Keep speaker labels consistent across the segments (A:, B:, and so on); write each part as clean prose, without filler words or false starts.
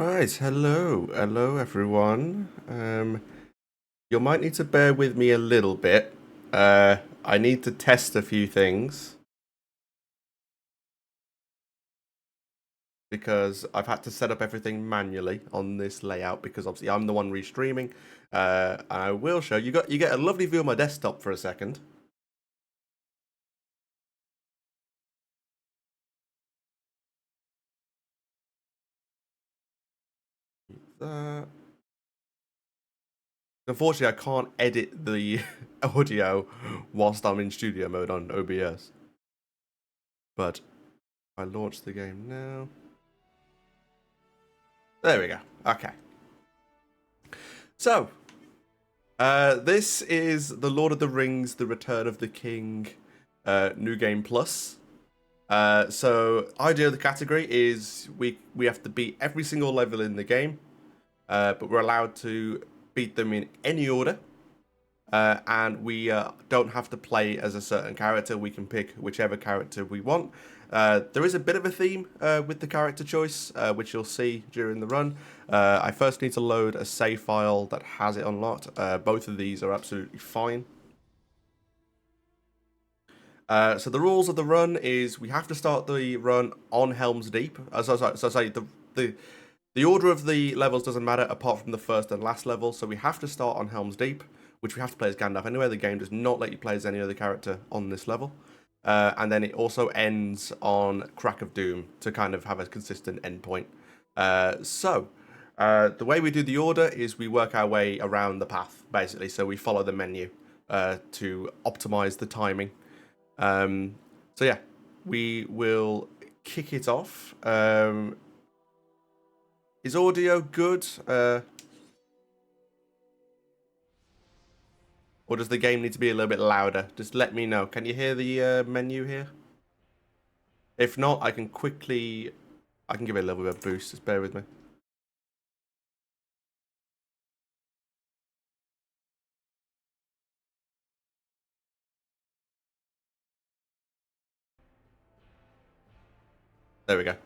A: Right, hello everyone. You might need to bear with me a little bit. I need to test a few things because I've had to set up everything manually on this layout because obviously I'm the one restreaming. I will show you get a lovely view of my desktop for a second. Uh, Unfortunately, I can't edit the audio whilst I'm in studio mode on OBS. But I launch the game now. There we go. Okay. So, this is the Lord of the Rings: The Return of the King New Game Plus. So, idea of the category is we have to beat every single level in the game, but we're allowed to beat them in any order. And we don't have to play as a certain character. We can pick whichever character we want. There is a bit of a theme with the character choice, which you'll see during the run. I first need to load a save file that has it unlocked. Both of these are absolutely fine. So the rules of the run is we have to start the run on Helm's Deep. The order of the levels doesn't matter apart from the first and last level. So we have to start on Helm's Deep, which we have to play as Gandalf anyway. The game does not let you play as any other character on this level. And then it also ends on Crack of Doom to kind of have a consistent endpoint. The way we do the order is we work our way around the path, basically. So we follow the menu to optimize the timing. So yeah, we will kick it off. Is audio good? Or does the game need to be a little bit louder? Just let me know. Can you hear the menu here? If not, I can give it a little bit of boost. Just bear with me. There we go.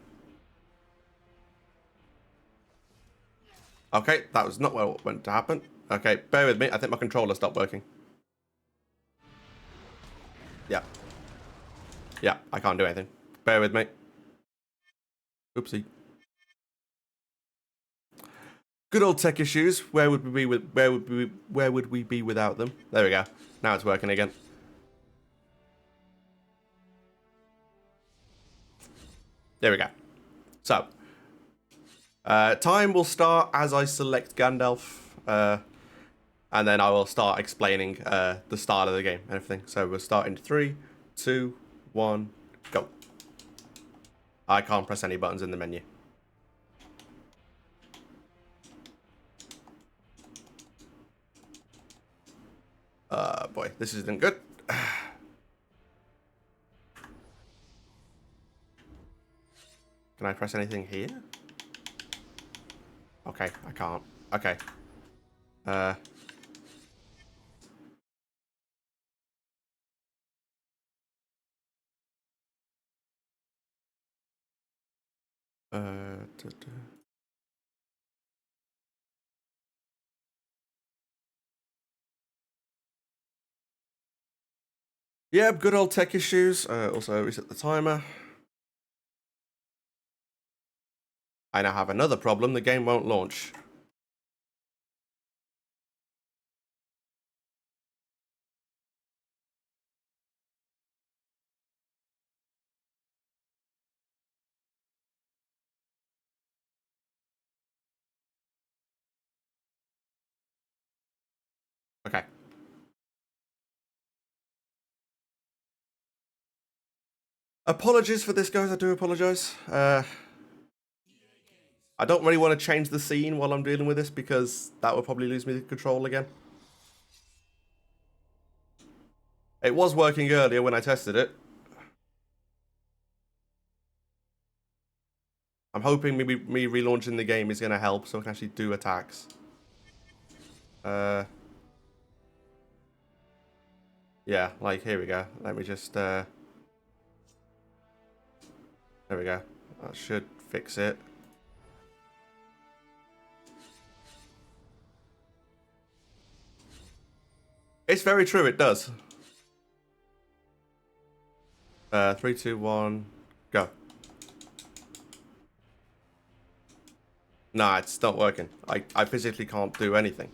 A: Okay, that was not what went to happen. Okay, bear with me. I think my controller stopped working. Yeah. Yeah, I can't do anything. Bear with me. Oopsie. Good old tech issues. Where would we be without them? There we go. Now it's working again. There we go. So, time will start as I select Gandalf, and then I will start explaining the start of the game and everything. So we'll start in 3, 2, 1, go. I can't press any buttons in the menu. Boy, this isn't good. Can I press anything here? Okay, I can't. Okay. Uh. Yeah, good old tech issues. Also, reset the timer. I now have another problem. The game won't launch. Okay. Apologies for this, guys. I do apologize. I don't really want to change the scene while I'm dealing with this because that would probably lose me the control again. It was working earlier when I tested it. I'm hoping maybe me relaunching the game is going to help so I can actually do attacks. Yeah, like, here we go. Let me just, there we go. That should fix it. very true. It does. 3, 2, 1, go. Nah, it's not working. I physically can't do anything.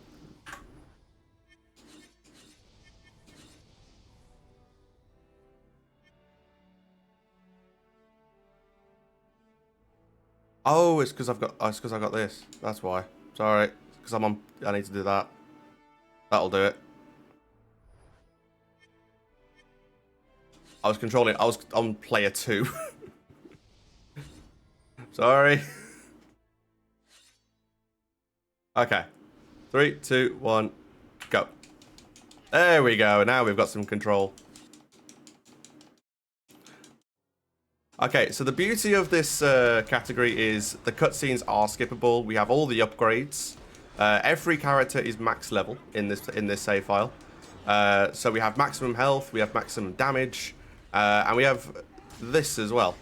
A: Oh, it's because I've got this. That's why. Sorry, because I'm on. I need to do that. That'll do it. I was controlling. I was on player 2. Sorry. Okay. 3, 2, 1, go. There we go. Now we've got some control. Okay, so the beauty of this category is the cutscenes are skippable. We have all the upgrades. Every character is max level in this save file. So we have maximum health, we have maximum damage, and we have this as well.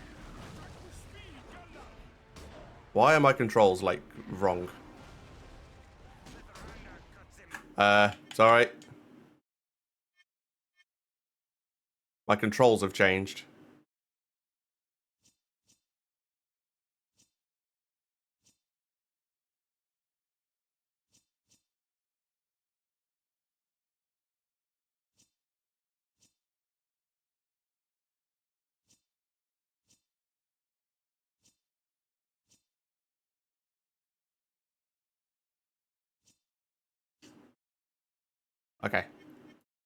A: Why are my controls like wrong? Sorry. My controls have changed. Okay.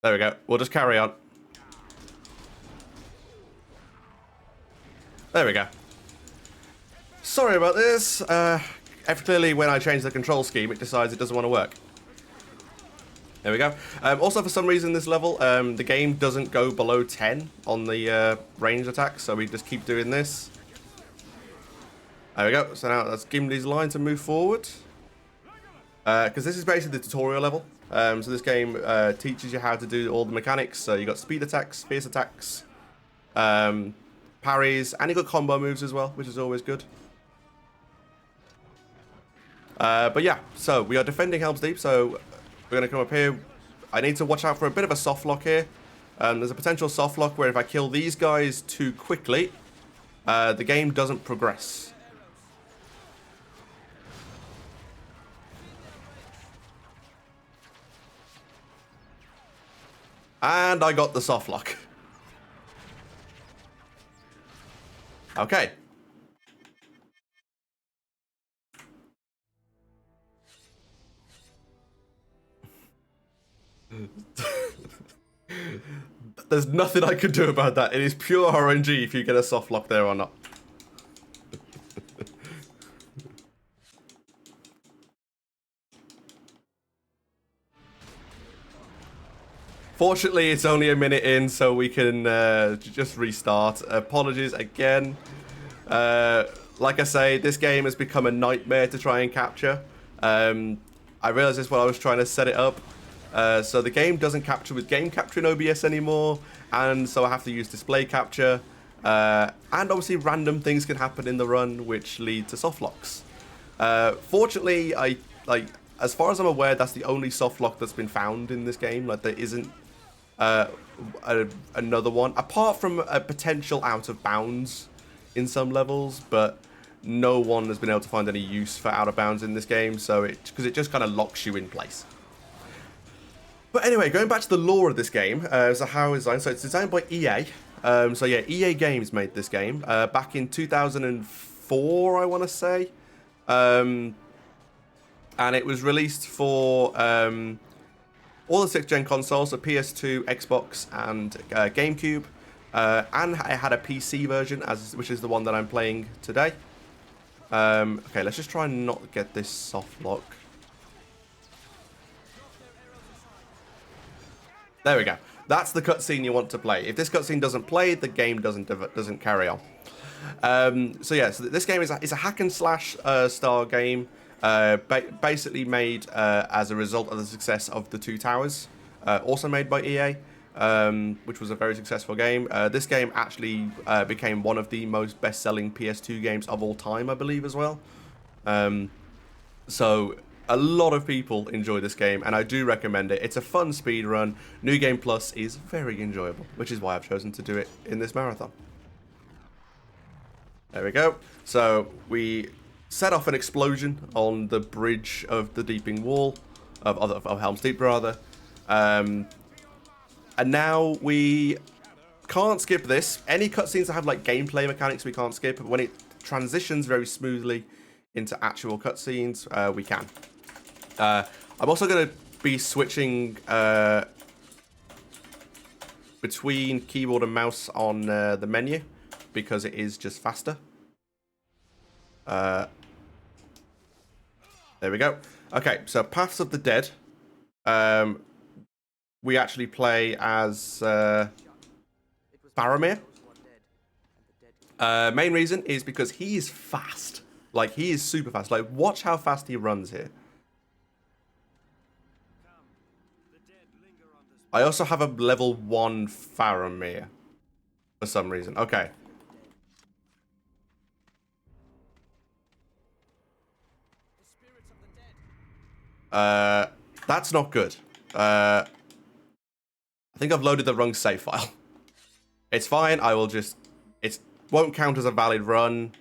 A: There we go. We'll just carry on. There we go. Sorry about this. Clearly, when I change the control scheme, it decides it doesn't want to work. There we go. Also, for some reason, this level, the game doesn't go below 10 on the range attack, so we just keep doing this. There we go. So now that's Gimli's line to move forward. Because this is basically the tutorial level. So this game teaches you how to do all the mechanics. So you got speed attacks, fierce attacks, parries, and you got combo moves as well, which is always good. But yeah, so we are defending Helm's Deep, so we're going to come up here. I need to watch out for a bit of a soft lock here. There's a potential soft lock where if I kill these guys too quickly, the game doesn't progress. And I got the soft lock. Okay. There's nothing I can do about that. It is pure RNG if you get a soft lock there or not. Fortunately, it's only a minute in, so we can just restart. Apologies again. Like I say, this game has become a nightmare to try and capture. I realized this while I was trying to set it up. So the game doesn't capture with game capture in OBS anymore, and so I have to use display capture. And obviously random things can happen in the run which lead to soft locks. Fortunately, as far as I'm aware, that's the only soft lock that's been found in this game. Like, there isn't another one, apart from a potential out of bounds in some levels, but no one has been able to find any use for out of bounds in this game, so because it just kind of locks you in place. But anyway, going back to the lore of this game, so how it's designed. So it's designed by EA. So yeah, EA Games made this game back in 2004, I want to say. And it was released for all the 6th gen consoles, so PS2, Xbox, and GameCube. And it had a PC version, which is the one that I'm playing today. Okay, let's just try and not get this soft lock. There we go. That's the cutscene you want to play. If this cutscene doesn't play, the game doesn't carry on. So yeah, so this game is a hack and slash style game, basically made as a result of the success of The Two Towers, also made by EA, which was a very successful game. This game actually became one of the most best-selling PS2 games of all time, I believe, as well. So A lot of people enjoy this game, and I do recommend it. It's a fun speed run. New Game Plus is very enjoyable, which is why I've chosen to do it in this marathon. There we go. So we set off an explosion on the bridge of the Deeping Wall, of Helm's Deep, rather. And now we can't skip this. Any cutscenes that have like gameplay mechanics we can't skip. When it transitions very smoothly into actual cutscenes, we can. I'm also going to be switching between keyboard and mouse on the menu because it is just faster. There we go. Okay, so Paths of the Dead. We actually play as Faramir. Main reason is because he is fast. Like, he is super fast. Like, watch how fast he runs here. I also have a level 1 Faramir for some reason. Okay. That's not good. I think I've loaded the wrong save file. It's fine. I will just... It won't count as a valid run.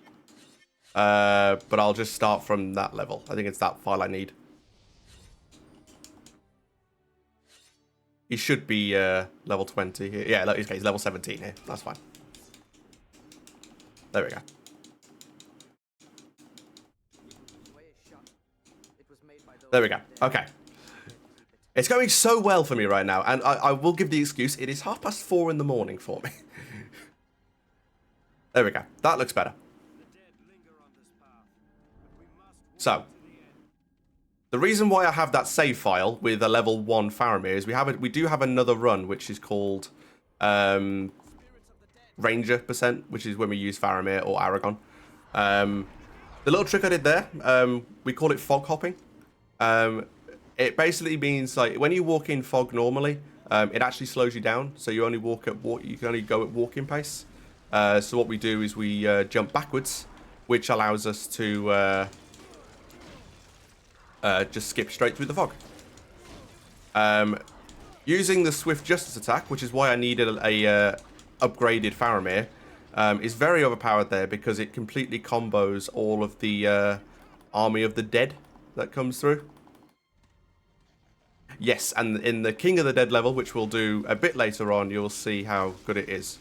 A: But I'll just start from that level. I think it's that file I need. He should be level 20 here. Yeah, he's level 17 here. That's fine. There we go. There we go. Okay. It's going so well for me right now, and I will give the excuse. It is 4:30 in the morning for me. There we go. That looks better. So, the reason why I have that save file with a level 1 Faramir is we do have another run, which is called Ranger %, which is when we use Faramir or Aragon. The little trick I did there, we call it fog hopping. It basically means like when you walk in fog normally, it actually slows you down, so you only you can only go at walking pace. So what we do is we jump backwards, which allows us to just skip straight through the fog. Using the Swift Justice attack, which is why I needed a upgraded Faramir, is very overpowered there because it completely combos all of the Army of the Dead that comes through. Yes, and in the King of the Dead level, which we'll do a bit later on, you'll see how good it is.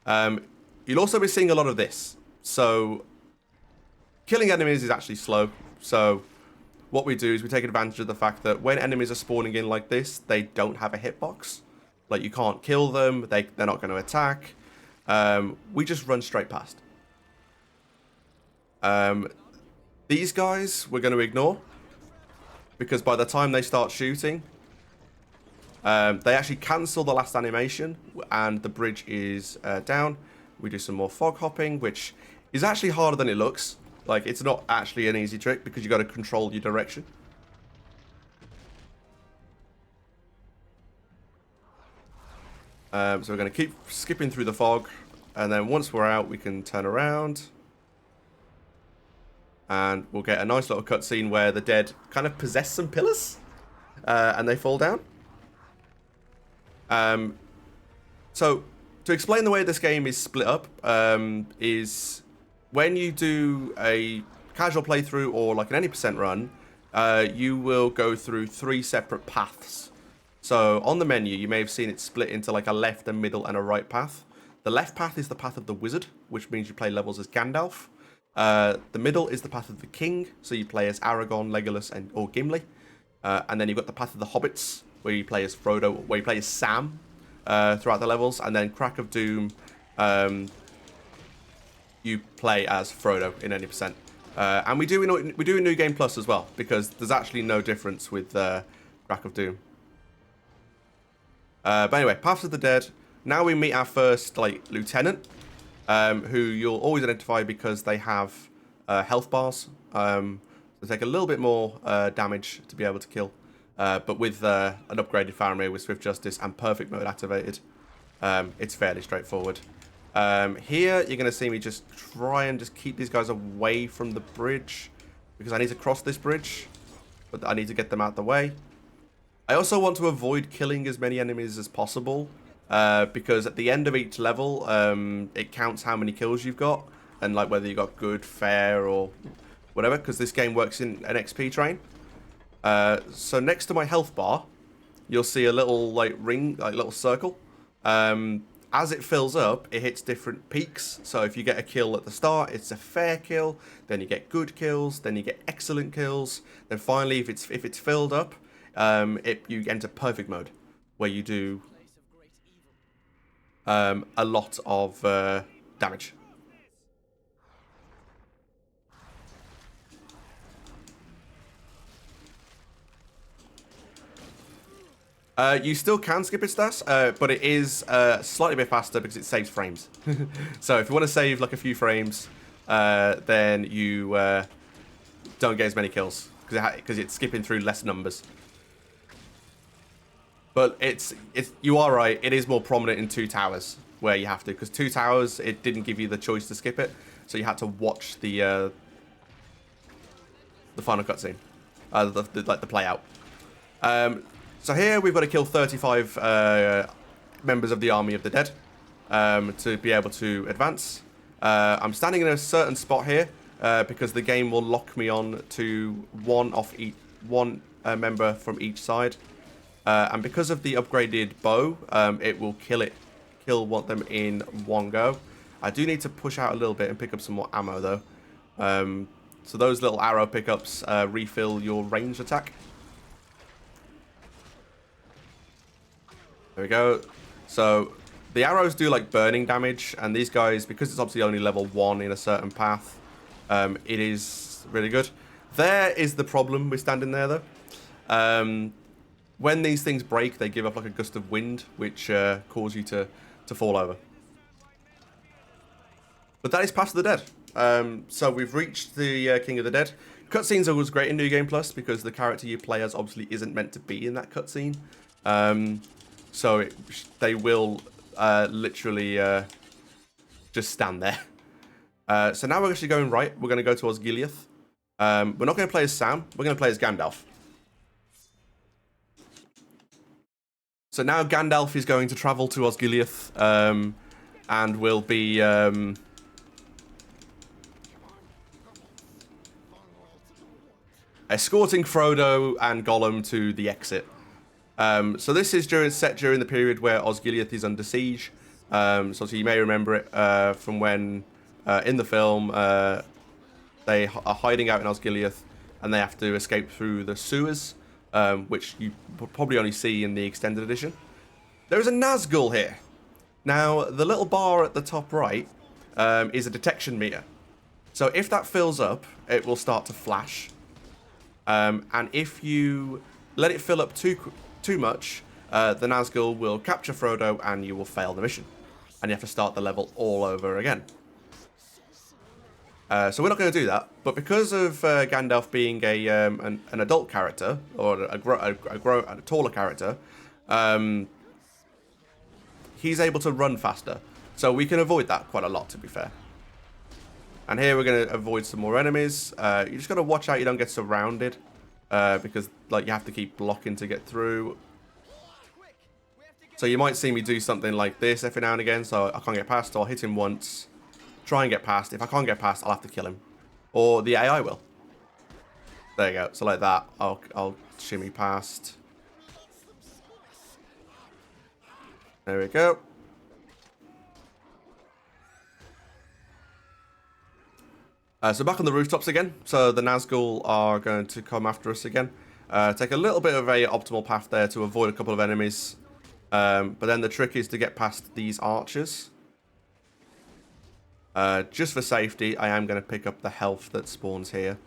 A: You'll also be seeing a lot of this. So, killing enemies is actually slow. So, what we do is we take advantage of the fact that when enemies are spawning in like this, they don't have a hitbox. Like, you can't kill them, they're not going to attack. We just run straight past. These guys we're going to ignore, because by the time they start shooting, they actually cancel the last animation, and the bridge is down. We do some more fog hopping, which is actually harder than it looks. Like, it's not actually an easy trick, because you got to control your direction. So we're going to keep skipping through the fog, and then once we're out, we can turn around. And we'll get a nice little cutscene where the dead kind of possess some pillars, and they fall down. So, to explain the way this game is split up, is when you do a casual playthrough or like an any % run, you will go through 3 separate paths. So, on the menu, you may have seen it split into like a left, a middle, and a right path. The left path is the path of the wizard, which means you play levels as Gandalf. The middle is the path of the king, so you play as Aragorn, Legolas, or Gimli. And then you've got the path of the hobbits, where you play as Frodo, where you play as Sam throughout the levels. And then Crack of Doom, you play as Frodo in any %. And we do a New Game Plus as well, because there's actually no difference with Crack of Doom. But anyway, Paths of the Dead. Now we meet our first lieutenant. Who you'll always identify because they have health bars. They take a little bit more damage to be able to kill. But with an upgraded Faramir with Swift Justice and Perfect Mode activated, it's fairly straightforward. Here, you're going to see me just try and just keep these guys away from the bridge, because I need to cross this bridge. but I need to get them out the way. I also want to avoid killing as many enemies as possible, because at the end of each level, it counts how many kills you've got, and like whether you got good, fair, or whatever, because this game works in an XP train. So next to my health bar, you'll see a little like ring, like little circle. As it fills up, it hits different peaks. So if you get a kill at the start, it's a fair kill. Then you get good kills. Then you get excellent kills. Then finally, if it's filled up, you enter perfect mode, where you do a lot of damage. You still can skip its stats, but it is slightly bit faster because it saves frames. So if you want to save like a few frames, then you don't get as many kills because it's skipping through less numbers. But you are right. It is more prominent in Two Towers where you have to, because Two Towers it didn't give you the choice to skip it, so you had to watch the final cutscene, like the play out. So here we've got to kill 35 members of the Army of the Dead to be able to advance. I'm standing in a certain spot here because the game will lock me on to one member from each side. And because of the upgraded bow, it will kill them in one go. I do need to push out a little bit and pick up some more ammo though. So those little arrow pickups refill your ranged attack. There we go. So the arrows do like burning damage, and these guys, because it's obviously only level 1 in a certain path, it is really good. There is the problem with standing there though. When these things break, they give up like a gust of wind, which cause you to fall over. But that is Pass of the Dead. So we've reached the King of the Dead. Cutscenes are always great in New Game Plus because the character you play as obviously isn't meant to be in that cutscene. So they will literally just stand there. So now we're actually going right. We're going to go to Osgiliath. We're not going to play as Sam. We're going to play as Gandalf. So now Gandalf is going to travel to Osgiliath and will be escorting Frodo and Gollum to the exit. So this is set during the period where Osgiliath is under siege. So you may remember it from when in the film they are hiding out in Osgiliath and they have to escape through the sewers, which you probably only see in the extended edition. There is a Nazgul here. Now the little bar at the top right is a detection meter. So if that fills up, it will start to flash. And if you let it fill up too much, the Nazgul will capture Frodo and you will fail the mission. And you have to start the level all over again. So we're not going to do that. But because of Gandalf being an adult character, or a taller character, he's able to run faster. So we can avoid that quite a lot, to be fair. And here we're going to avoid some more enemies. You just got to watch out you don't get surrounded. Because like you have to keep blocking to get through. So you might see me do something like this every now and again. So I can't get past, so I'll hit him once. Try and get past. If I can't get past, I'll have to kill him. Or the AI will. There you go. So like that, I'll shimmy past. There we go. So back on the rooftops again. So the Nazgul are going to come after us again. Take a little bit of a optimal path there to avoid a couple of enemies. But then the trick is to get past these archers. Just for safety, I am going to pick up the health that spawns here.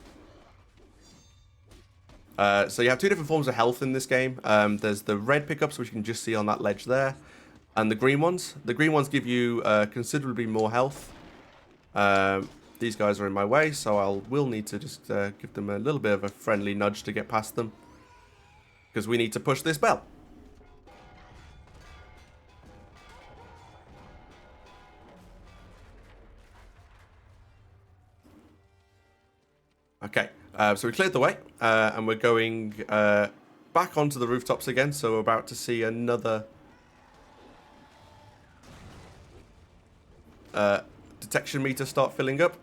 A: So you have two different forms of health in this game. There's the red pickups, which you can just see on that ledge there. And the green ones. The green ones give you considerably more health. These guys are in my way, so I will need to just give them a little bit of a friendly nudge to get past them. Because we need to push this bell. Okay, So we cleared the way, and we're going back onto the rooftops again. So we're about to see another detection meter start filling up.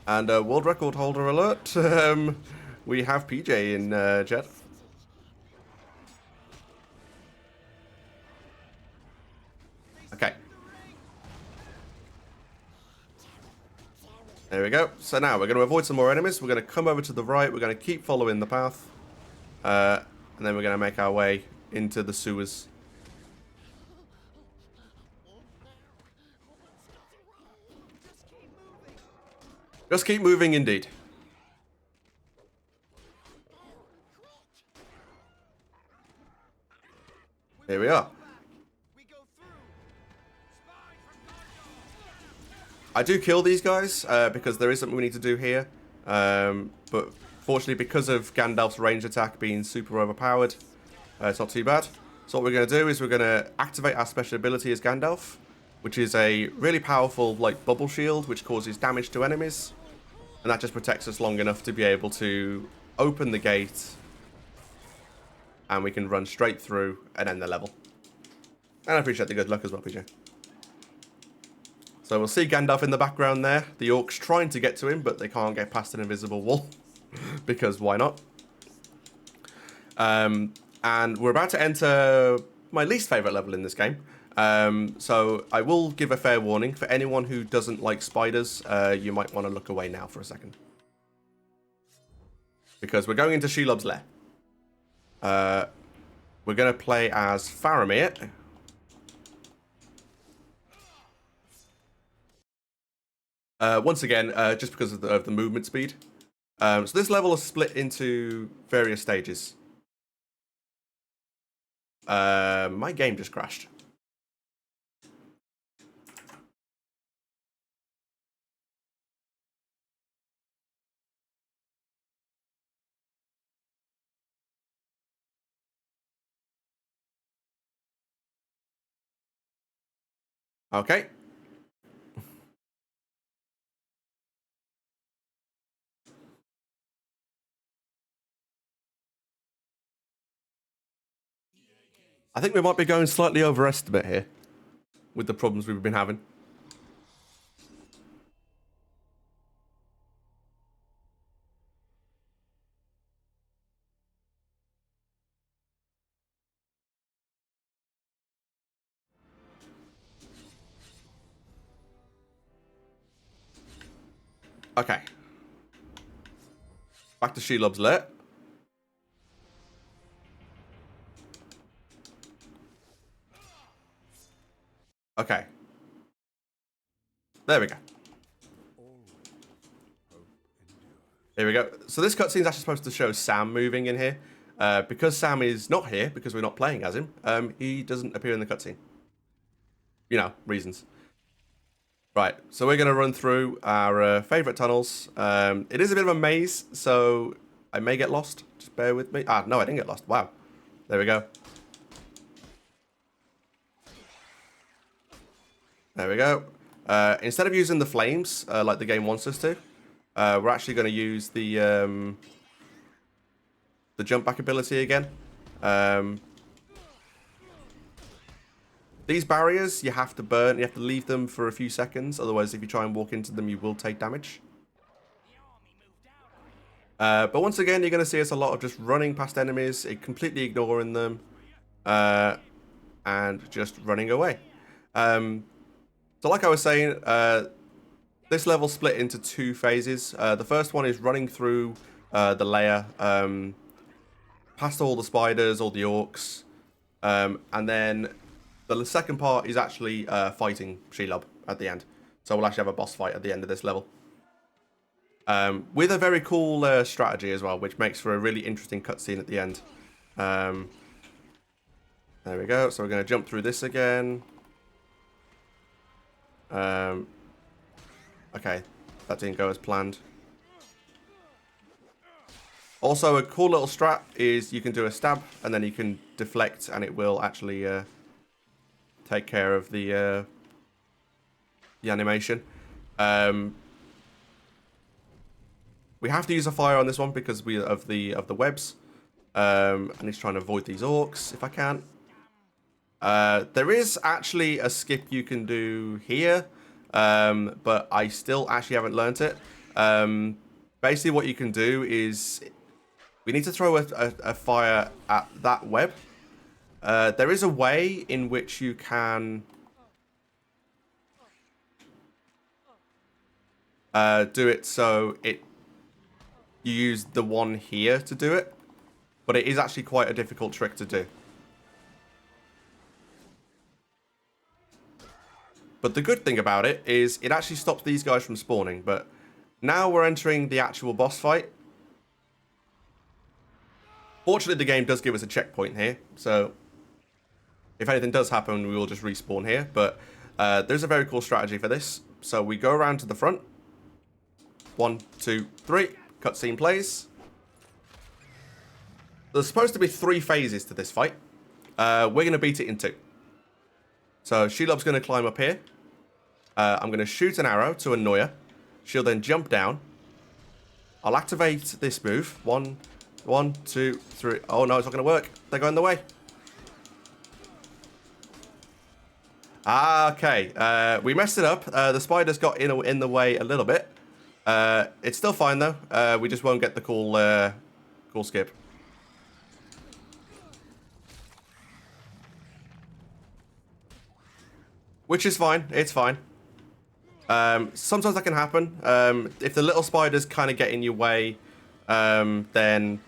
A: And world record holder alert. We have PJ in chat. Okay. There we go. So now we're going to avoid some more enemies. We're going to come over to the right. We're going to keep following the path. And then we're going to make our way into the sewers. Just keep moving, indeed. Here we are. I do kill these guys because there is something we need to do here. But fortunately, because of Gandalf's range attack being super overpowered, it's not too bad. So what we're going to do is we're going to activate our special ability as Gandalf, which is a really powerful like bubble shield, which causes damage to enemies. And that just protects us long enough to be able to open the gate. And we can run straight through and end the level. And I appreciate the good luck as well, PJ. So we'll see Gandalf in the background there. The orcs trying to get to him, but they can't get past an invisible wall. Because why not? And we're about to enter my least favourite level in this game. So I will give a fair warning. For anyone who doesn't like spiders, you might want to look away now for a second. Because we're going into Shelob's lair. We're going to play as Faramir. Once again, just because of the movement speed. So this level is split into various stages. My game just crashed. Okay. I think we might be going slightly overestimate here with the problems we've been having. Okay. Back to Shelob's lair. Okay. There we go. Here we go. So this cutscene is actually supposed to show Sam moving in here. Because Sam is not here, because we're not playing as him, he doesn't appear in the cutscene. You know, reasons. Right, so we're going to run through our favourite tunnels. It is a bit of a maze, so I may get lost. Just bear with me. Ah, no, I didn't get lost. Wow. There we go. There we go. Instead of using the flames, like the game wants us to, we're actually going to use the jump back ability again. These barriers, you have to burn. You have to leave them for a few seconds. Otherwise, if you try and walk into them, you will take damage. But once again, you're going to see us a lot of just running past enemies, completely ignoring them, and just running away. So like I was saying, this level split into two phases. The first one is running through the lair, past all the spiders, all the orcs, and then the second part is actually fighting Shelob at the end. So we'll actually have a boss fight at the end of this level. With a very cool strategy as well, which makes for a really interesting cutscene at the end. There we go. So we're going to jump through this again. Okay, that didn't go as planned. Also, a cool little strat is you can do a stab, and then you can deflect, and it will actually take care of the animation. We have to use a fire on this one because of the webs. And he's trying to avoid these orcs if I can. There is actually a skip you can do here, but I still actually haven't learnt it. Basically, what you can do is we need to throw a fire at that web. There is a way in which you can do it so you use the one here to do it, but it is actually quite a difficult trick to do. But the good thing about it is it actually stops these guys from spawning. But now we're entering the actual boss fight. Fortunately, the game does give us a checkpoint here, so if anything does happen, we will just respawn here. But there's a very cool strategy for this. So we go around to the front. 1, 2, 3. Cutscene plays. There's supposed to be 3 phases to this fight. We're going to beat it in 2. So Shelob's going to climb up here. I'm going to shoot an arrow to annoy her. She'll then jump down. I'll activate this move. 1, 2, 3. Oh no, it's not going to work. They're going the way. Ah, okay. We messed it up. The spiders got in the way a little bit. It's still fine though. We just won't get the cool skip. Which is fine. It's fine. Sometimes that can happen. If the little spiders kind of get in your way, then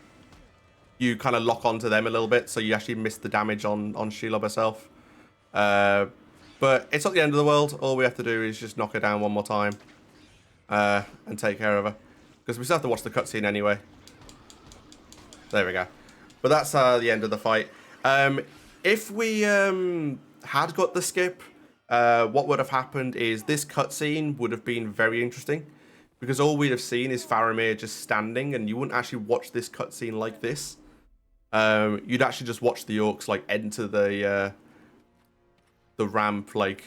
A: you kind of lock onto them a little bit, so you actually miss the damage on Shelob herself. But it's not the end of the world. All we have to do is just knock her down one more time and take care of her. Because we still have to watch the cutscene anyway. There we go. But that's the end of the fight. If we had got the skip, what would have happened is this cutscene would have been very interesting. Because all we'd have seen is Faramir just standing, and you wouldn't actually watch this cutscene like this. You'd actually just watch the orcs like enter the ramp like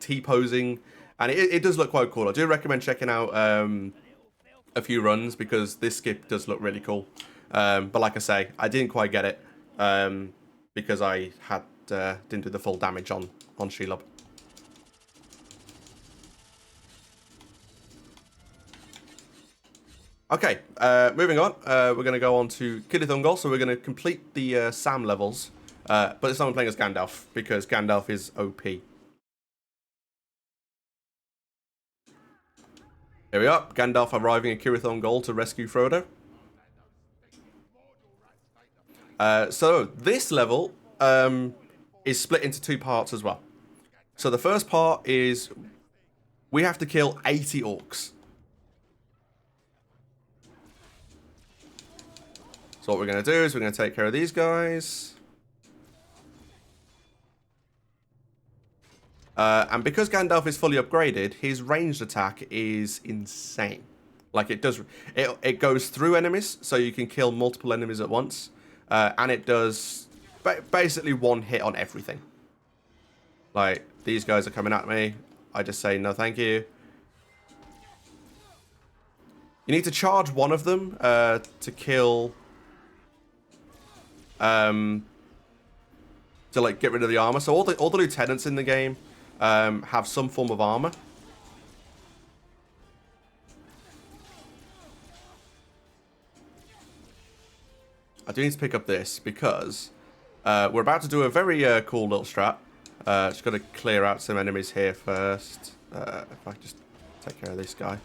A: T-posing, and it does look quite cool. I do recommend checking out a few runs because this skip does look really cool. But like I say, I didn't quite get it because I didn't do the full damage on Shelob. Okay, moving on. We're going to go on to Kilithungol, so we're going to complete the Sam levels. But this time I'm playing as Gandalf, because Gandalf is OP. Here we are, Gandalf arriving at Cirith to rescue Frodo. So this level is split into 2 parts as well. So the first part is we have to kill 80 orcs. So what we're going to do is we're going to take care of these guys. And because Gandalf is fully upgraded, his ranged attack is insane. Like it goes through enemies, so you can kill multiple enemies at once. And it does basically one hit on everything. Like, these guys are coming at me. I just say, no thank you. You need to charge one of them to kill... to like get rid of the armor. So all the lieutenants in the game have some form of armor. I do need to pick up this because we're about to do a very cool little strat. Just got to clear out some enemies here first. If I just take care of this guy.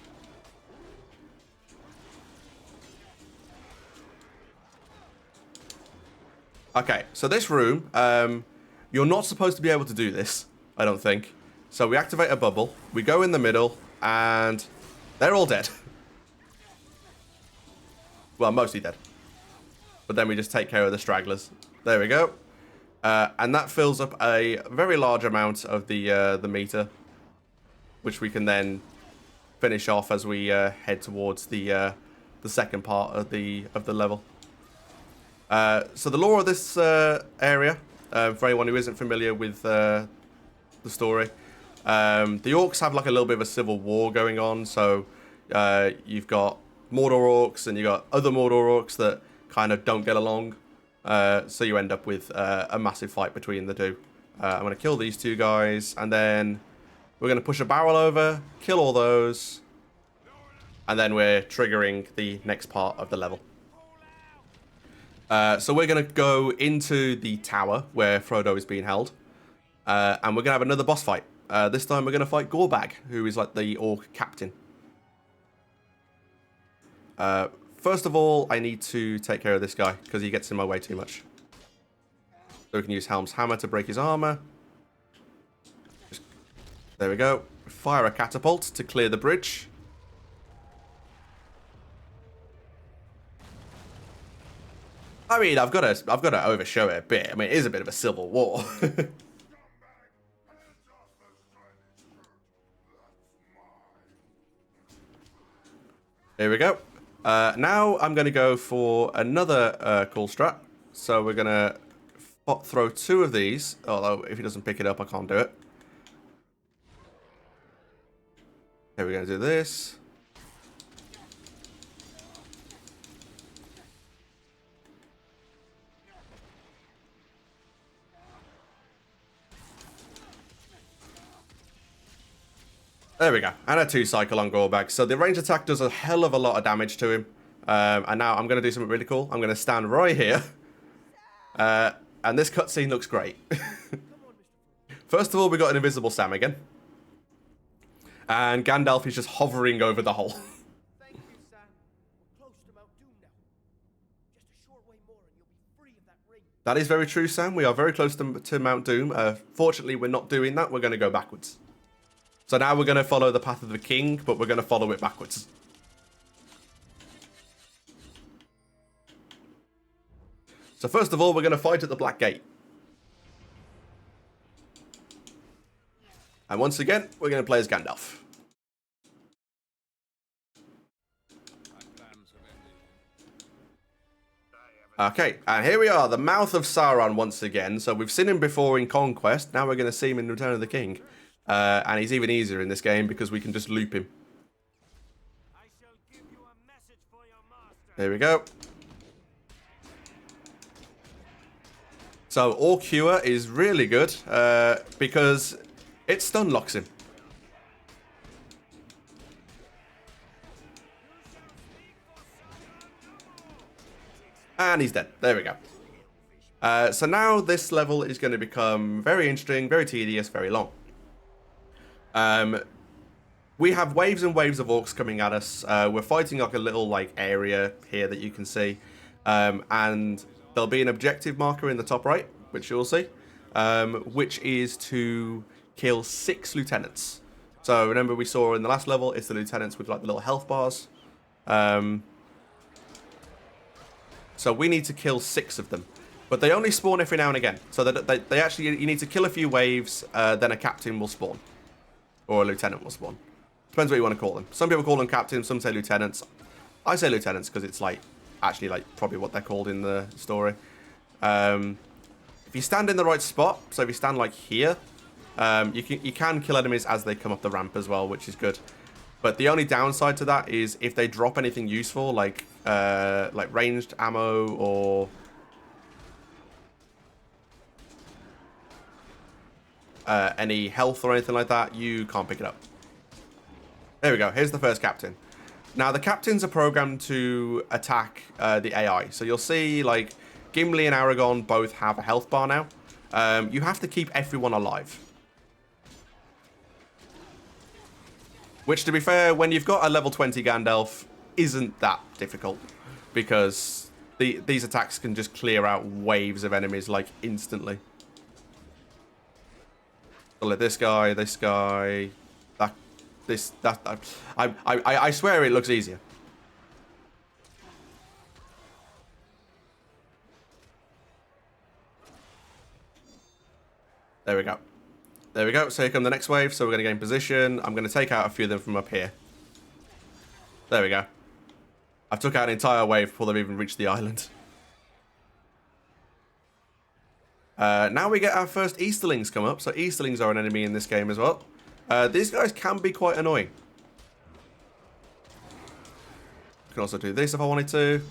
A: Okay, so this room, you're not supposed to be able to do this, I don't think. So we activate a bubble, we go in the middle, and they're all dead. Well, mostly dead. But then we just take care of the stragglers. There we go. And that fills up a very large amount of the meter, which we can then finish off as we head towards the second part of the level. So the lore of this area, for anyone who isn't familiar with the story, the orcs have like a little bit of a civil war going on. So you've got Mordor orcs and you got other Mordor orcs that kind of don't get along. So you end up with a massive fight between the two. I'm going to kill these two guys, and then we're going to push a barrel over, kill all those, and then we're triggering the next part of the level. So we're going to go into the tower where Frodo is being held, and we're going to have another boss fight. This time we're going to fight Gorbag, who is like the orc captain. First of all, I need to take care of this guy, because he gets in my way too much. So we can use Helm's Hammer to break his armor. There we go. Fire a catapult to clear the bridge. I mean, I've got to overshow it a bit. I mean, it is a bit of a civil war. Here we go. Now I'm going to go for another cool strat. So we're going to throw 2 of these. Although, if he doesn't pick it up, I can't do it. Okay, we're going to do this. There we go. And a 2 cycle on Gorbag. So the range attack does a hell of a lot of damage to him. And now I'm going to do something really cool. I'm going to stand right here. And this cutscene looks great. First of all, we got an invisible Sam again. And Gandalf is just hovering over the hole.
B: Thank you, Sam. We're close to Mount Doom now. Just a short way more and you'll be free of that ring.
A: That is very true, Sam. We are very close to Mount Doom. Fortunately, we're not doing that. We're going to go backwards. So now we're going to follow the path of the king, but we're going to follow it backwards. So first of all, we're going to fight at the Black Gate. And once again, we're going to play as Gandalf. Okay, and here we are, the mouth of Sauron once again. So we've seen him before in Conquest. Now we're going to see him in Return of the King. And he's even easier in this game because we can just loop him.
B: I shall give you a message for your master.
A: There we go. So Orc Cure is really good because it stun locks him. And he's dead. There we go. So now this level is going to become very interesting, very tedious, very long. We have waves and waves of orcs coming at us. We're fighting like a little area here that you can see. And there'll be an objective marker in the top right, which you'll see, which is to kill 6 lieutenants. So remember we saw in the last level, it's the lieutenants with like the little health bars. So we need to kill 6 of them. But they only spawn every now and again. So that they actually, you need to kill a few waves, then a captain will spawn. Or a lieutenant will spawn. Depends what you want to call them. Some people call them captains, some say lieutenants. I say lieutenants because it's actually probably what they're called in the story. If you stand in the right spot, so if you stand here, you can kill enemies as they come up the ramp as well, which is good. But the only downside to that is if they drop anything useful, like ranged ammo or any health or anything like that, you can't pick it up. There we go. Here's the first captain. Now, the captains are programmed to attack the AI. So you'll see, Gimli and Aragorn both have a health bar now. You have to keep everyone alive. Which, to be fair, when you've got a level 20 Gandalf, isn't that difficult. Because these attacks can just clear out waves of enemies, instantly. So let this guy, that, I swear it looks easier. There we go. There we go. So here come the next wave. So we're going to gain position. I'm going to take out a few of them from up here. There we go. I've took out an entire wave before they've even reached the island. Now we get our first Easterlings come up. So Easterlings are an enemy in this game as well. These guys can be quite annoying. can also do this if I wanted to.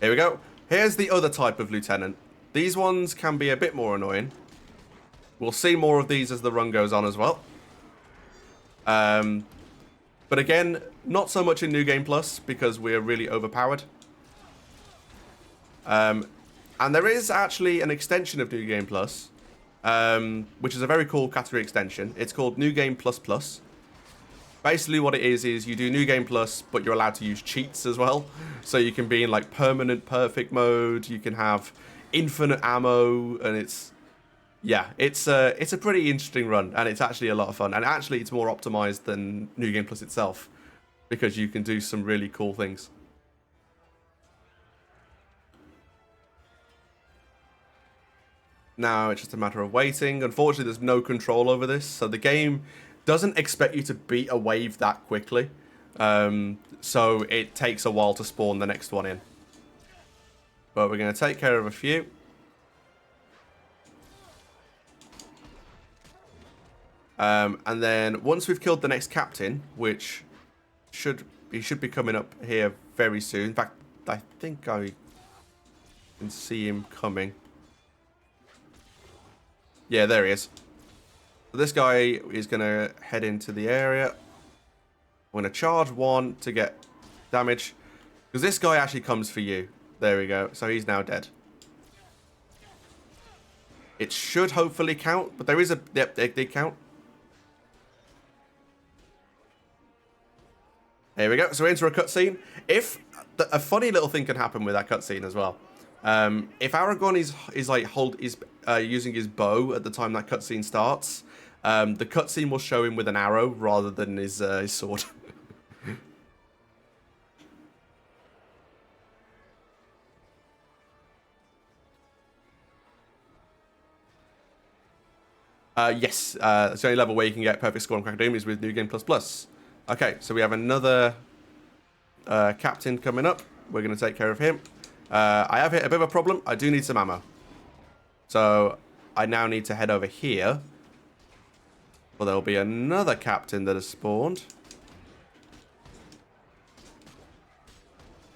A: Here we go. Here's the other type of lieutenant. These ones can be a bit more annoying. We'll see more of these as the run goes on as well. But again, not so much in New Game Plus because we're really overpowered. And there is actually an extension of New Game Plus, which is a very cool category extension. It's called New Game Plus Plus. Basically what it is you do New Game Plus, but you're allowed to use cheats as well. So you can be in like permanent perfect mode, you can have infinite ammo, and it's a pretty interesting run, and it's actually a lot of fun. And actually it's more optimized than New Game Plus itself, because you can do some really cool things. Now it's just a matter of waiting. Unfortunately, there's no control over this, so the game doesn't expect you to beat a wave that quickly. So it takes a while to spawn the next one in. But we're going to take care of a few. And then once we've killed the next captain, which should be coming up here very soon. In fact, I think I can see him coming. Yeah, there he is. This guy is going to head into the area. I'm going to charge one to get damage. Because this guy actually comes for you. There we go. So he's now dead. It should hopefully count. But there is a... Yep, it did count. There we go. So we're into a cutscene. A funny little thing can happen with that cutscene as well. If Aragorn is using his bow at the time that cutscene starts, the cutscene will show him with an arrow rather than his sword. Yes, it's the only level where you can get perfect score on Crack of Doom is with New Game Plus Plus. Okay, so we have another captain coming up. We're going to take care of him. I have hit a bit of a problem. I do need some ammo. So I now need to head over here. Well, there'll be another captain that has spawned.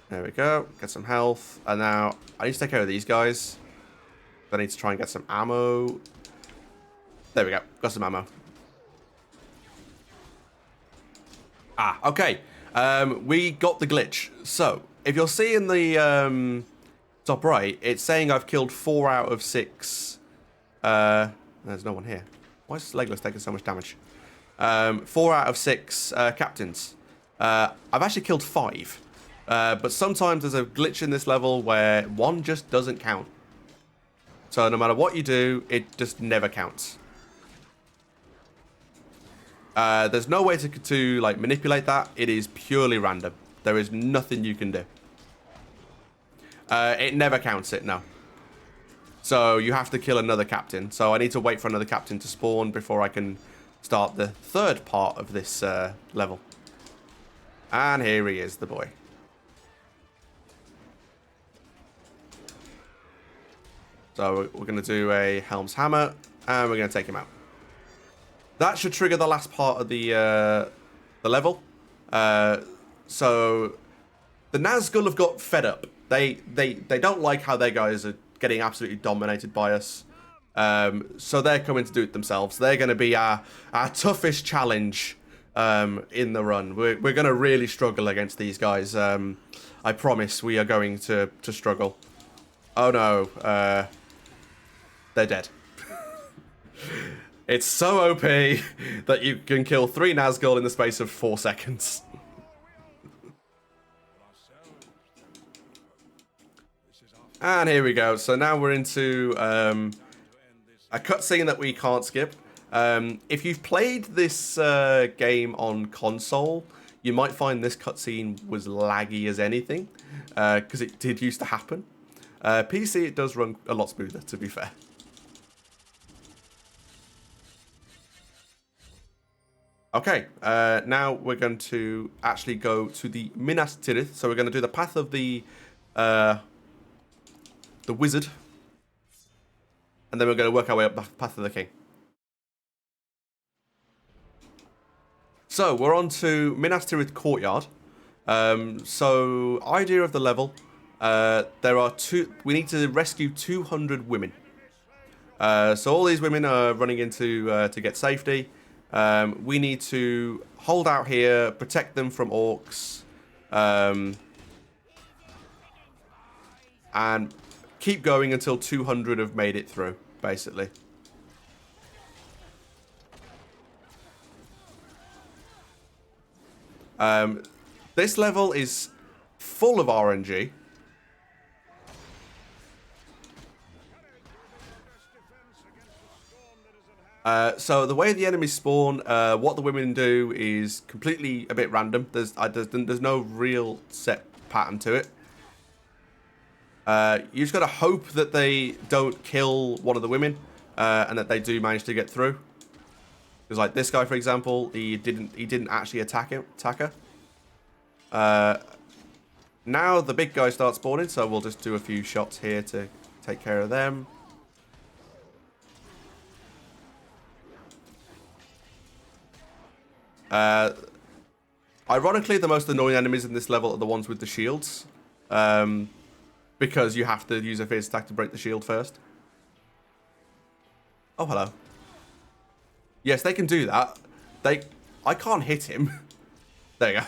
A: There we go. Get some health. And now I need to take care of these guys. I need to try and get some ammo. There we go. Got some ammo. Ah, okay. We got the glitch. So, if you'll see in the top right, it's saying I've killed 4 out of 6. There's no one here. Why is Legolas taking so much damage? 4 out of 6 captains. I've actually killed 5. But sometimes there's a glitch in this level where 1 just doesn't count. So no matter what you do, it just never counts. There's no way to like manipulate that. It is purely random. There is nothing you can do. It never counts it, no. So you have to kill another captain. So I need to wait for another captain to spawn before I can start the third part of this level. And here he is, the boy. So we're going to do a Helm's Hammer, and we're going to take him out. That should trigger the last part of the level. So the Nazgul have got fed up. They don't like how their guys are getting absolutely dominated by us. So they're coming to do it themselves. They're going to be our toughest challenge in the run. We're going to really struggle against these guys. I promise we are going to struggle. Oh no. They're dead. It's so OP that you can kill 3 Nazgul in the space of 4 seconds. And here we go. So now we're into a cutscene that we can't skip. If you've played this game on console, you might find this cutscene was laggy as anything, because it did used to happen. PC, it does run a lot smoother, to be fair. Okay, now we're going to actually go to the Minas Tirith. So we're going to do the path of the wizard. And then we're going to work our way up the path of the king. So we're on to Minas Tirith Courtyard. So idea of the level: we need to rescue 200 women. So all these women are running into to get safety. We need to hold out here, protect them from orcs, and keep going until 200 have made it through, basically. This level is full of RNG. So the way the enemies spawn, what the women do is completely a bit random. There's no real set pattern to it. You just gotta hope that they don't kill one of the women, and that they do manage to get through. Because like this guy, for example, he didn't actually attack her. Now the big guy starts spawning, so we'll just do a few shots here to take care of them. Ironically, the most annoying enemies in this level are the ones with the shields. Because you have to use a fierce attack to break the shield first. Oh, hello. Yes, they can do that. I can't hit him. There you go.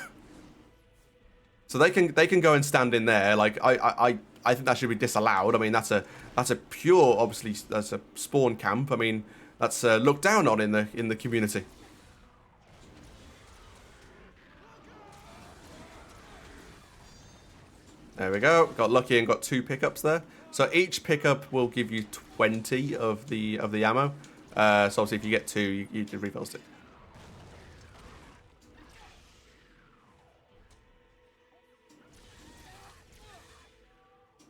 A: So they can go and stand in there. Like I think that should be disallowed. I mean that's a pure, obviously that's a spawn camp. I mean that's looked down on in the community. There we go. Got lucky and got 2 pickups there. So each pickup will give you 20 of the ammo. So obviously if you get 2, you can refill stick.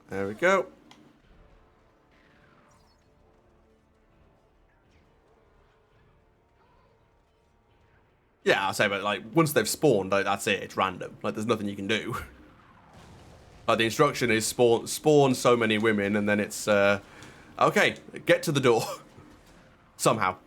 A: There we go. Yeah, I'll say, but like once they've spawned, like, that's it. It's random. Like there's nothing you can do. Like the instruction is spawn so many women, and then it's okay, get to the door somehow.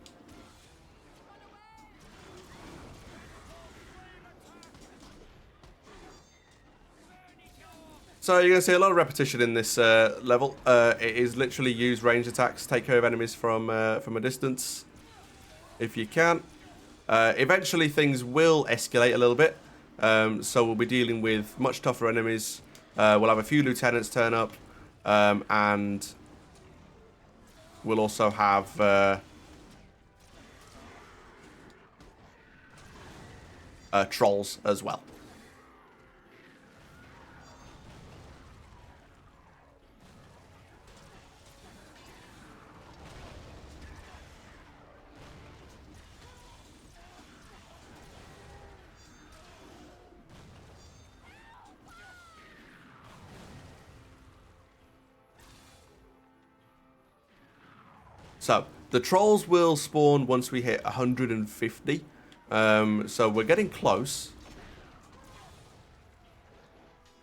A: So you're going to see a lot of repetition in this level. It is literally use range attacks, take care of enemies from a distance, if you can. Eventually things will escalate a little bit, so we'll be dealing with much tougher enemies. We'll have a few lieutenants turn up, and we'll also have trolls as well. So, the trolls will spawn once we hit 150. So we're getting close.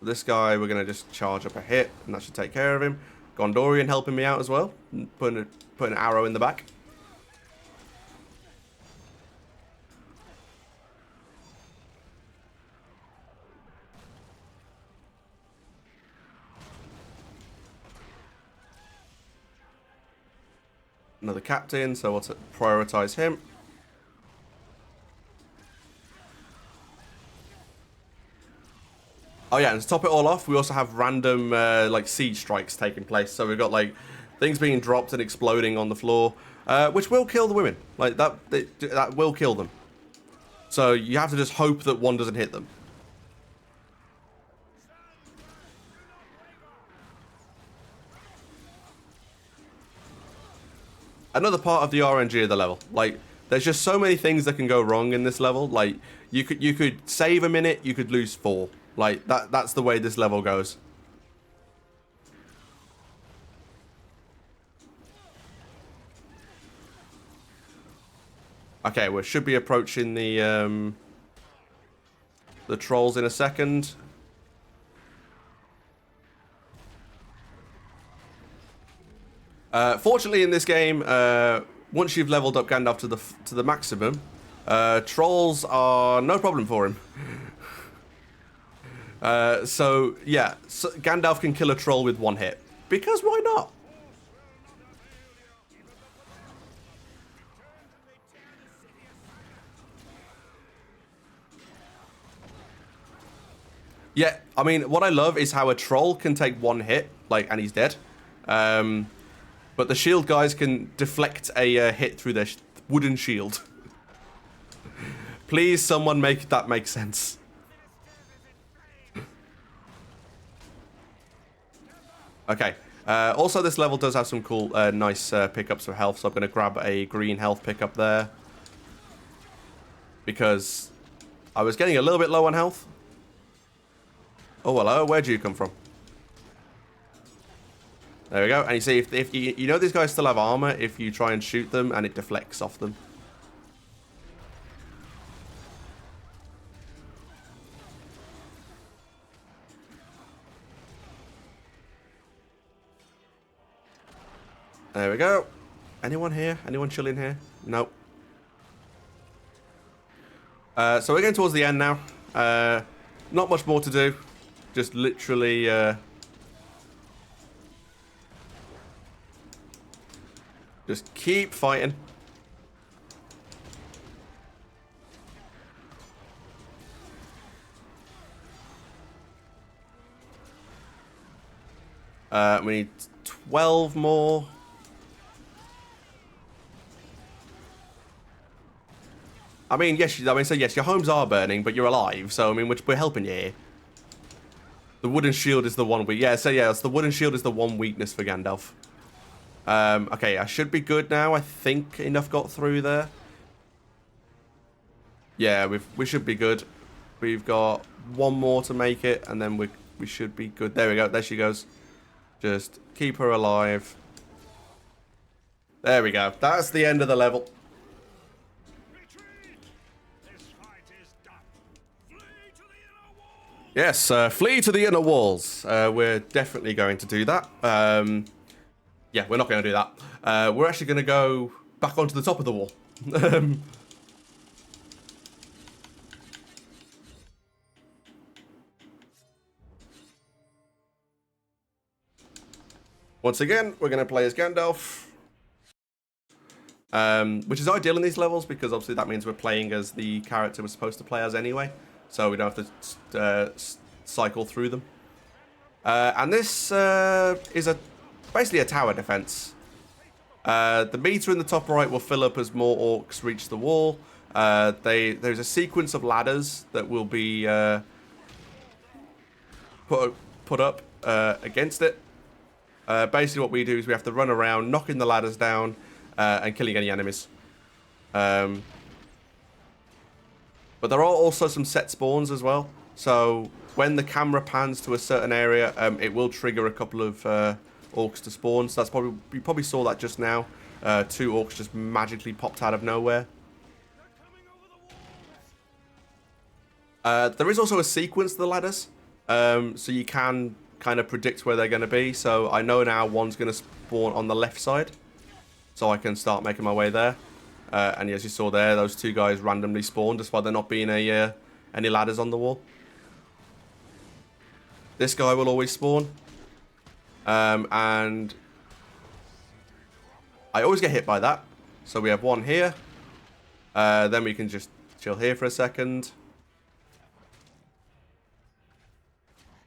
A: This guy, we're going to just charge up a hit, and that should take care of him. Gondorian helping me out as well, putting an arrow in the back. Another captain, so we'll prioritize him. Oh yeah, and to top it all off, we also have random like siege strikes taking place. So we've got like things being dropped and exploding on the floor, which will kill the women. Like that will kill them. So you have to just hope that one doesn't hit them. Another part of the RNG of the level. Like, there's just so many things that can go wrong in this level. Like, you could save a minute, you could lose 4. Like, that's the way this level goes. Okay, we should be approaching the trolls in a second. Fortunately, in this game, once you've leveled up Gandalf to the maximum, Trolls are no problem for him. So yeah, so Gandalf can kill a troll with one hit. Because why not? Yeah, I mean, what I love is how a troll can take one hit, like, and he's dead. But the shield guys can deflect a hit through their wooden shield. Please, someone make that make sense. Okay. Also, this level does have some cool, nice pickups for health, so I'm going to grab a green health pickup there. Because I was getting a little bit low on health. Oh, hello. Where'd you come from? There we go. And you see, if you know these guys still have armor if you try and shoot them and it deflects off them. There we go. Anyone here? Anyone chilling here? Nope. So we're getting towards the end now. Not much more to do. Just literally... just keep fighting. We need 12 more. I mean, yes, yes, your homes are burning, but you're alive, so, I mean, we're helping you here. The wooden shield is the one the wooden shield is the one weakness for Gandalf. Okay, I should be good now. I think enough got through there. Yeah, we should be good. We've got one more to make it, and then we should be good. There we go. There she goes. Just keep her alive. There we go. That's the end of the level. Yes, flee to the inner walls. We're definitely going to do that. Yeah, we're not going to do that. We're actually going to go back onto the top of the wall. Once again, we're going to play as Gandalf. Which is ideal in these levels because obviously that means we're playing as the character we're supposed to play as anyway. So we don't have to cycle through them. And this is basically a tower defense. The meter in the top right will fill up as more orcs reach the wall. There's a sequence of ladders that will be put up against it. Basically what we do is we have to run around, knocking the ladders down, and killing any enemies. But there are also some set spawns as well. So when the camera pans to a certain area, it will trigger a couple of orcs to spawn. So that's you probably saw that just now. 2 orcs just magically popped out of nowhere. There is also a sequence to the ladders. So you can kind of predict where they're going to be. So I know now one's going to spawn on the left side. So I can start making my way there. And as you saw there, those 2 guys randomly spawned despite there not being any ladders on the wall. This guy will always spawn. And I always get hit by that. So we have one here. Then we can just chill here for a second.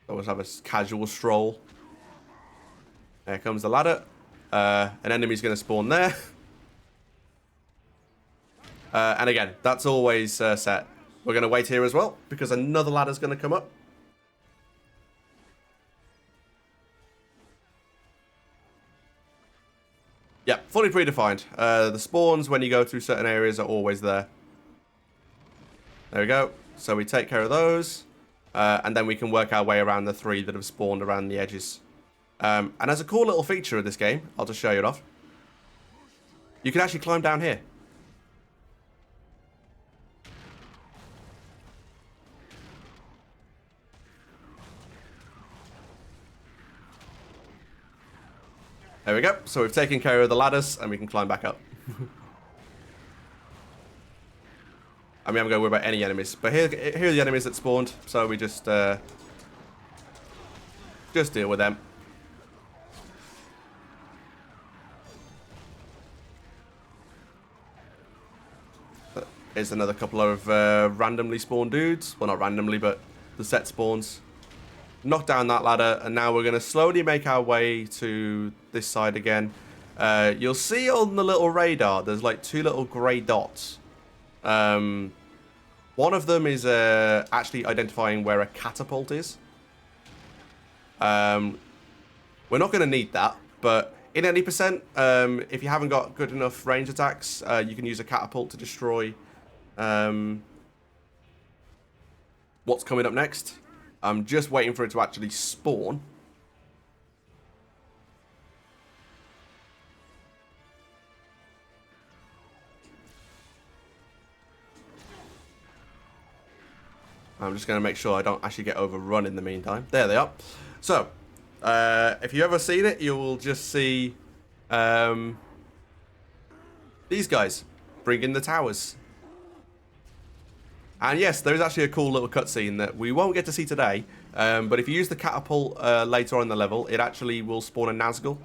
A: Always have a casual stroll. There comes the ladder. An enemy's going to spawn there. And again, that's always set. We're going to wait here as well, because another ladder's going to come up. Yeah, fully predefined. The spawns, when you go through certain areas, are always there. There we go. So we take care of those. And then we can work our way around the 3 that have spawned around the edges. And as a cool little feature of this game, I'll just show you it off. You can actually climb down here. There we go. So we've taken care of the ladders and we can climb back up. And we haven't got to worry about any enemies. But here are the enemies that spawned. So we just deal with them. Here's another couple of randomly spawned dudes. Well, not randomly, but the set spawns. Knock down that ladder, and now we're going to slowly make our way to this side again. You'll see on the little radar, there's like 2 little grey dots. One of them is actually identifying where a catapult is. We're not going to need that, but in any percent, if you haven't got good enough range attacks, you can use a catapult to destroy what's coming up next. I'm just waiting for it to actually spawn. I'm just going to make sure I don't actually get overrun in the meantime. There they are. So, if you've ever seen it, you will just see these guys bring in the towers. And yes, there is actually a cool little cutscene that we won't get to see today. But if you use the catapult later on in the level, it actually will spawn a Nazgul.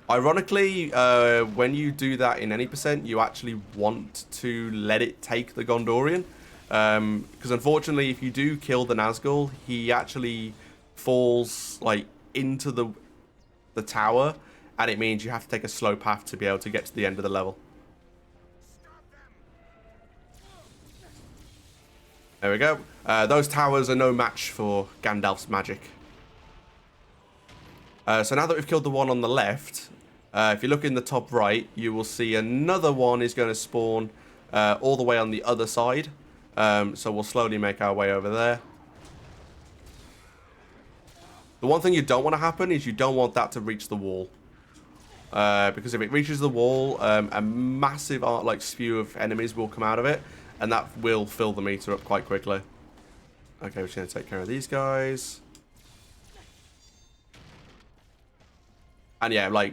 A: Ironically, when you do that in any percent, you actually want to let it take the Gondorian. Because unfortunately, if you do kill the Nazgul, he actually falls like into the tower, and it means you have to take a slow path to be able to get to the end of the level. There we go. Those towers are no match for Gandalf's magic. So now that we've killed the one on the left, if you look in the top right, you will see another one is going to spawn all the way on the other side. So we'll slowly make our way over there. The one thing you don't want to happen is you don't want that to reach the wall. Because if it reaches the wall, a massive like spew of enemies will come out of it. And that will fill the meter up quite quickly. Okay, we're just going to take care of these guys. And yeah, like...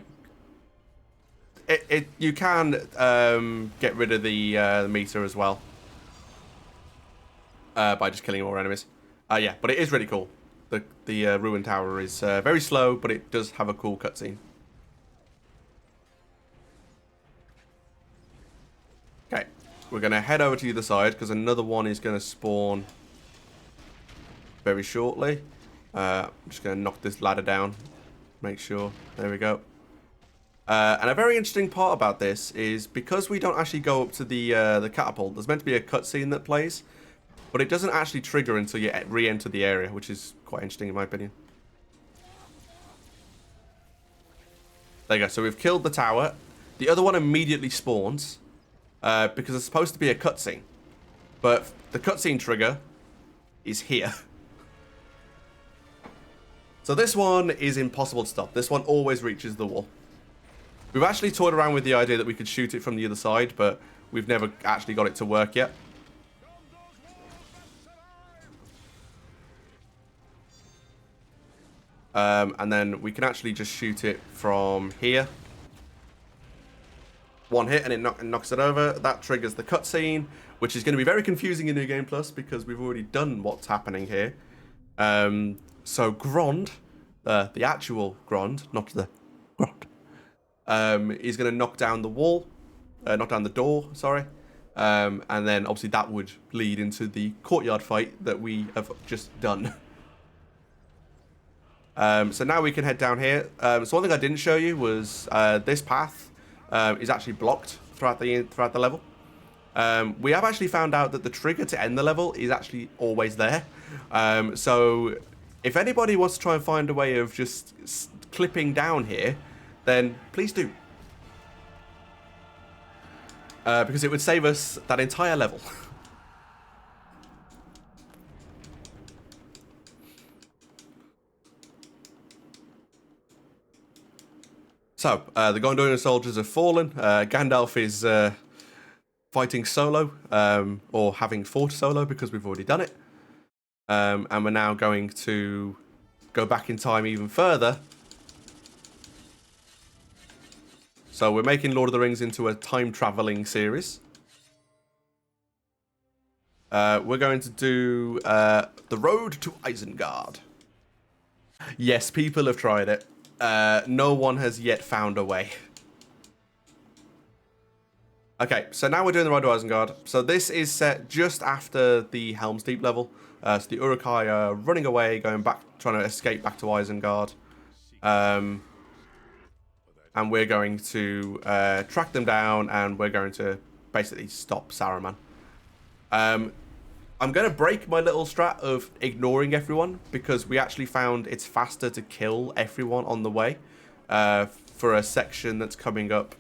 A: you can get rid of the meter as well. By just killing more enemies. Yeah, but it is really cool. The Ruin Tower is very slow, but it does have a cool cutscene. Okay. We're going to head over to the other side, because another one is going to spawn very shortly. I'm just going to knock this ladder down. Make sure. There we go. And a very interesting part about this is, because we don't actually go up to the catapult, there's meant to be a cutscene that plays, but it doesn't actually trigger until you re-enter the area, which is quite interesting in my opinion. There you go. So we've killed the tower. The other one immediately spawns. Because it's supposed to be a cutscene. But the cutscene trigger is here. So this one is impossible to stop. This one always reaches the wall. We've actually toyed around with the idea that we could shoot it from the other side, but we've never actually got it to work yet. And then we can actually just shoot it from here. One hit and it knocks it over. That triggers the cutscene, which is going to be very confusing in New Game Plus because we've already done what's happening here. So Grond, the actual Grond, not the Grond, is going to knock down the wall, knock down the door, sorry. And then obviously that would lead into the courtyard fight that we have just done. So now we can head down here. So one thing I didn't show you was this path is actually blocked throughout the level. We have actually found out that the trigger to end the level is actually always there. So if anybody wants to try and find a way of just clipping down here, then please do. Because it would save us that entire level. So, the Gondorian soldiers have fallen. Gandalf is fighting solo, or having fought solo because we've already done it. And we're now going to go back in time even further. So we're making Lord of the Rings into a time-traveling series. we're going to do the road to Isengard. Yes, people have tried it. No one has yet found a way. Okay, so now we're doing the road to Isengard. So this is set just after the Helm's Deep level. So the Uruk-hai are running away, going back, trying to escape back to Isengard. And we're going to track them down, and we're going to basically stop Saruman. I'm going to break my little strat of ignoring everyone, because we actually found it's faster to kill everyone on the way for a section that's coming up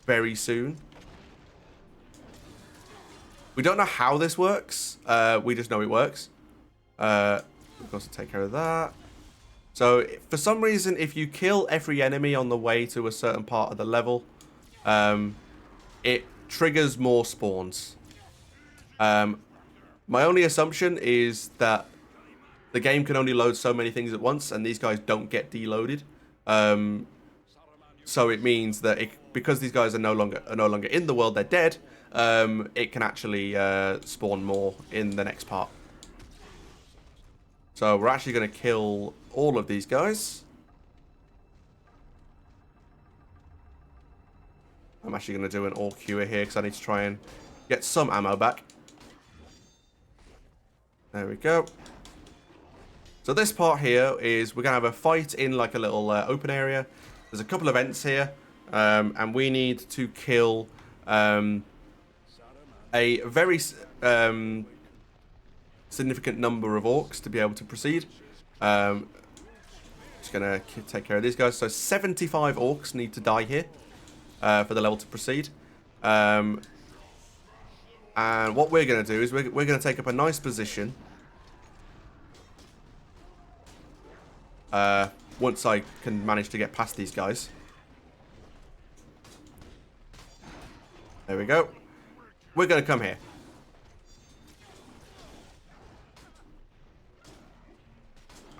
A: very soon. We don't know how this works. We just know it works. We've got to take care of that. So for some reason, if you kill every enemy on the way to a certain part of the level, it triggers more spawns. My only assumption is that the game can only load so many things at once, and these guys don't get deloaded. So it means that because these guys are no longer in the world, they're dead. It can actually spawn more in the next part. So we're actually going to kill all of these guys. I'm actually going to do an all cure here because I need to try and get some ammo back. There we go. So this part here is we're going to have a fight in like a little open area. There's a couple of vents here, and we need to kill a very significant number of orcs to be able to proceed. Just going to take care of these guys. So 75 orcs need to die here for the level to proceed. And what we're going to do is we're going to take up a nice position. Once I can manage to get past these guys. There we go. We're going to come here.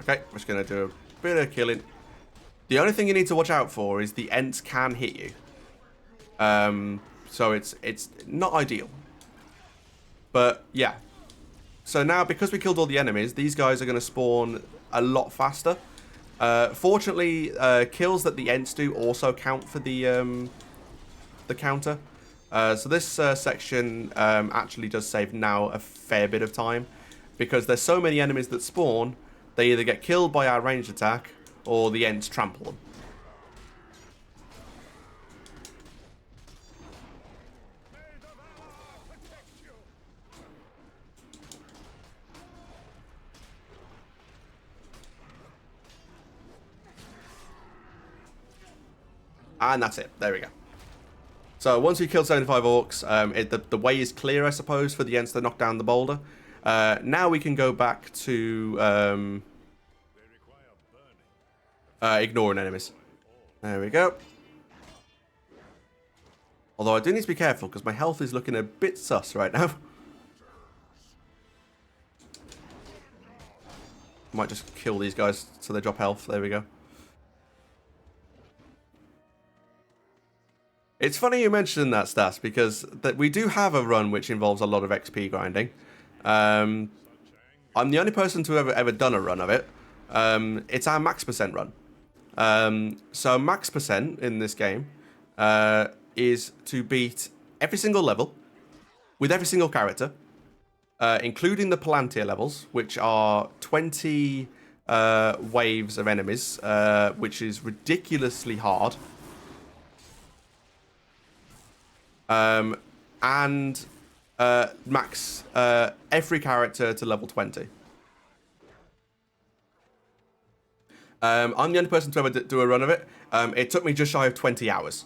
A: Okay, I'm just going to do a bit of killing. The only thing you need to watch out for is the Ents can hit you. So it's not ideal. But yeah. So now, because we killed all the enemies, these guys are going to spawn a lot faster. Fortunately, kills that the Ents do also count for the counter. So this section actually does save now a fair bit of time, because there's so many enemies that spawn, they either get killed by our ranged attack or the Ents trample them. And that's it. There we go. So once we kill 75 orcs, the way is clear, I suppose, for the Ents to knock down the boulder. Now we can go back to ignoring enemies. There we go. Although I do need to be careful, because my health is looking a bit sus right now. Might just kill these guys so they drop health. There we go. It's funny you mentioned that, Stas, because we do have a run which involves a lot of XP grinding. I'm the only person to ever done a run of it. It's our max percent run. So max percent in this game is to beat every single level with every single character, including the Palantir levels, which are 20 waves of enemies, which is ridiculously hard. And max every character to level 20. I'm the only person to ever do a run of it. It took me just shy of 20 hours.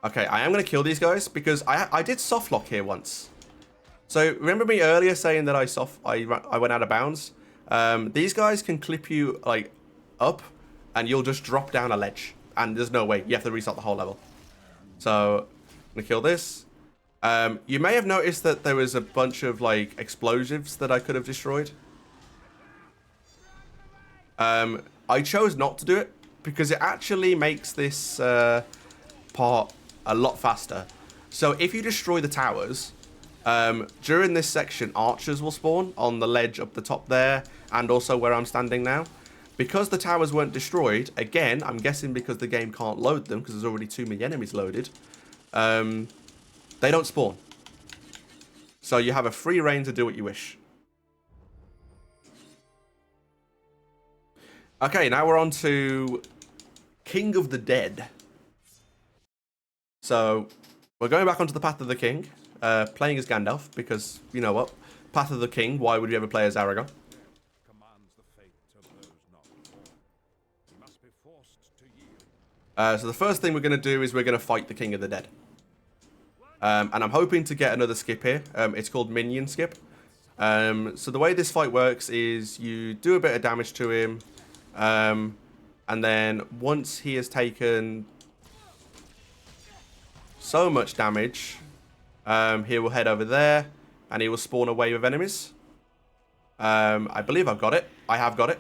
A: Okay, I am going to kill these guys because I did softlock here once. So remember me earlier saying that I went out of bounds? These guys can clip you like up and you'll just drop down a ledge. And there's no way. You have to restart the whole level. So I'm going to kill this. You may have noticed that there was a bunch of like explosives that I could have destroyed. I chose not to do it because it actually makes this part a lot faster. So if you destroy the towers, during this section, archers will spawn on the ledge up the top there, and also where I'm standing now. Because the towers weren't destroyed, again, I'm guessing because the game can't load them, because there's already too many enemies loaded, they don't spawn. So you have a free reign to do what you wish. Okay, now we're on to King of the Dead. So we're going back onto the Path of the King, playing as Gandalf, because, you know what, Path of the King, why would you ever play as Aragorn? So the first thing we're going to do is we're going to fight the King of the Dead. And I'm hoping to get another skip here. It's called Minion Skip. So the way this fight works is you do a bit of damage to him. And then once he has taken so much damage, he will head over there and he will spawn a wave of enemies. I believe I've got it. I have got it.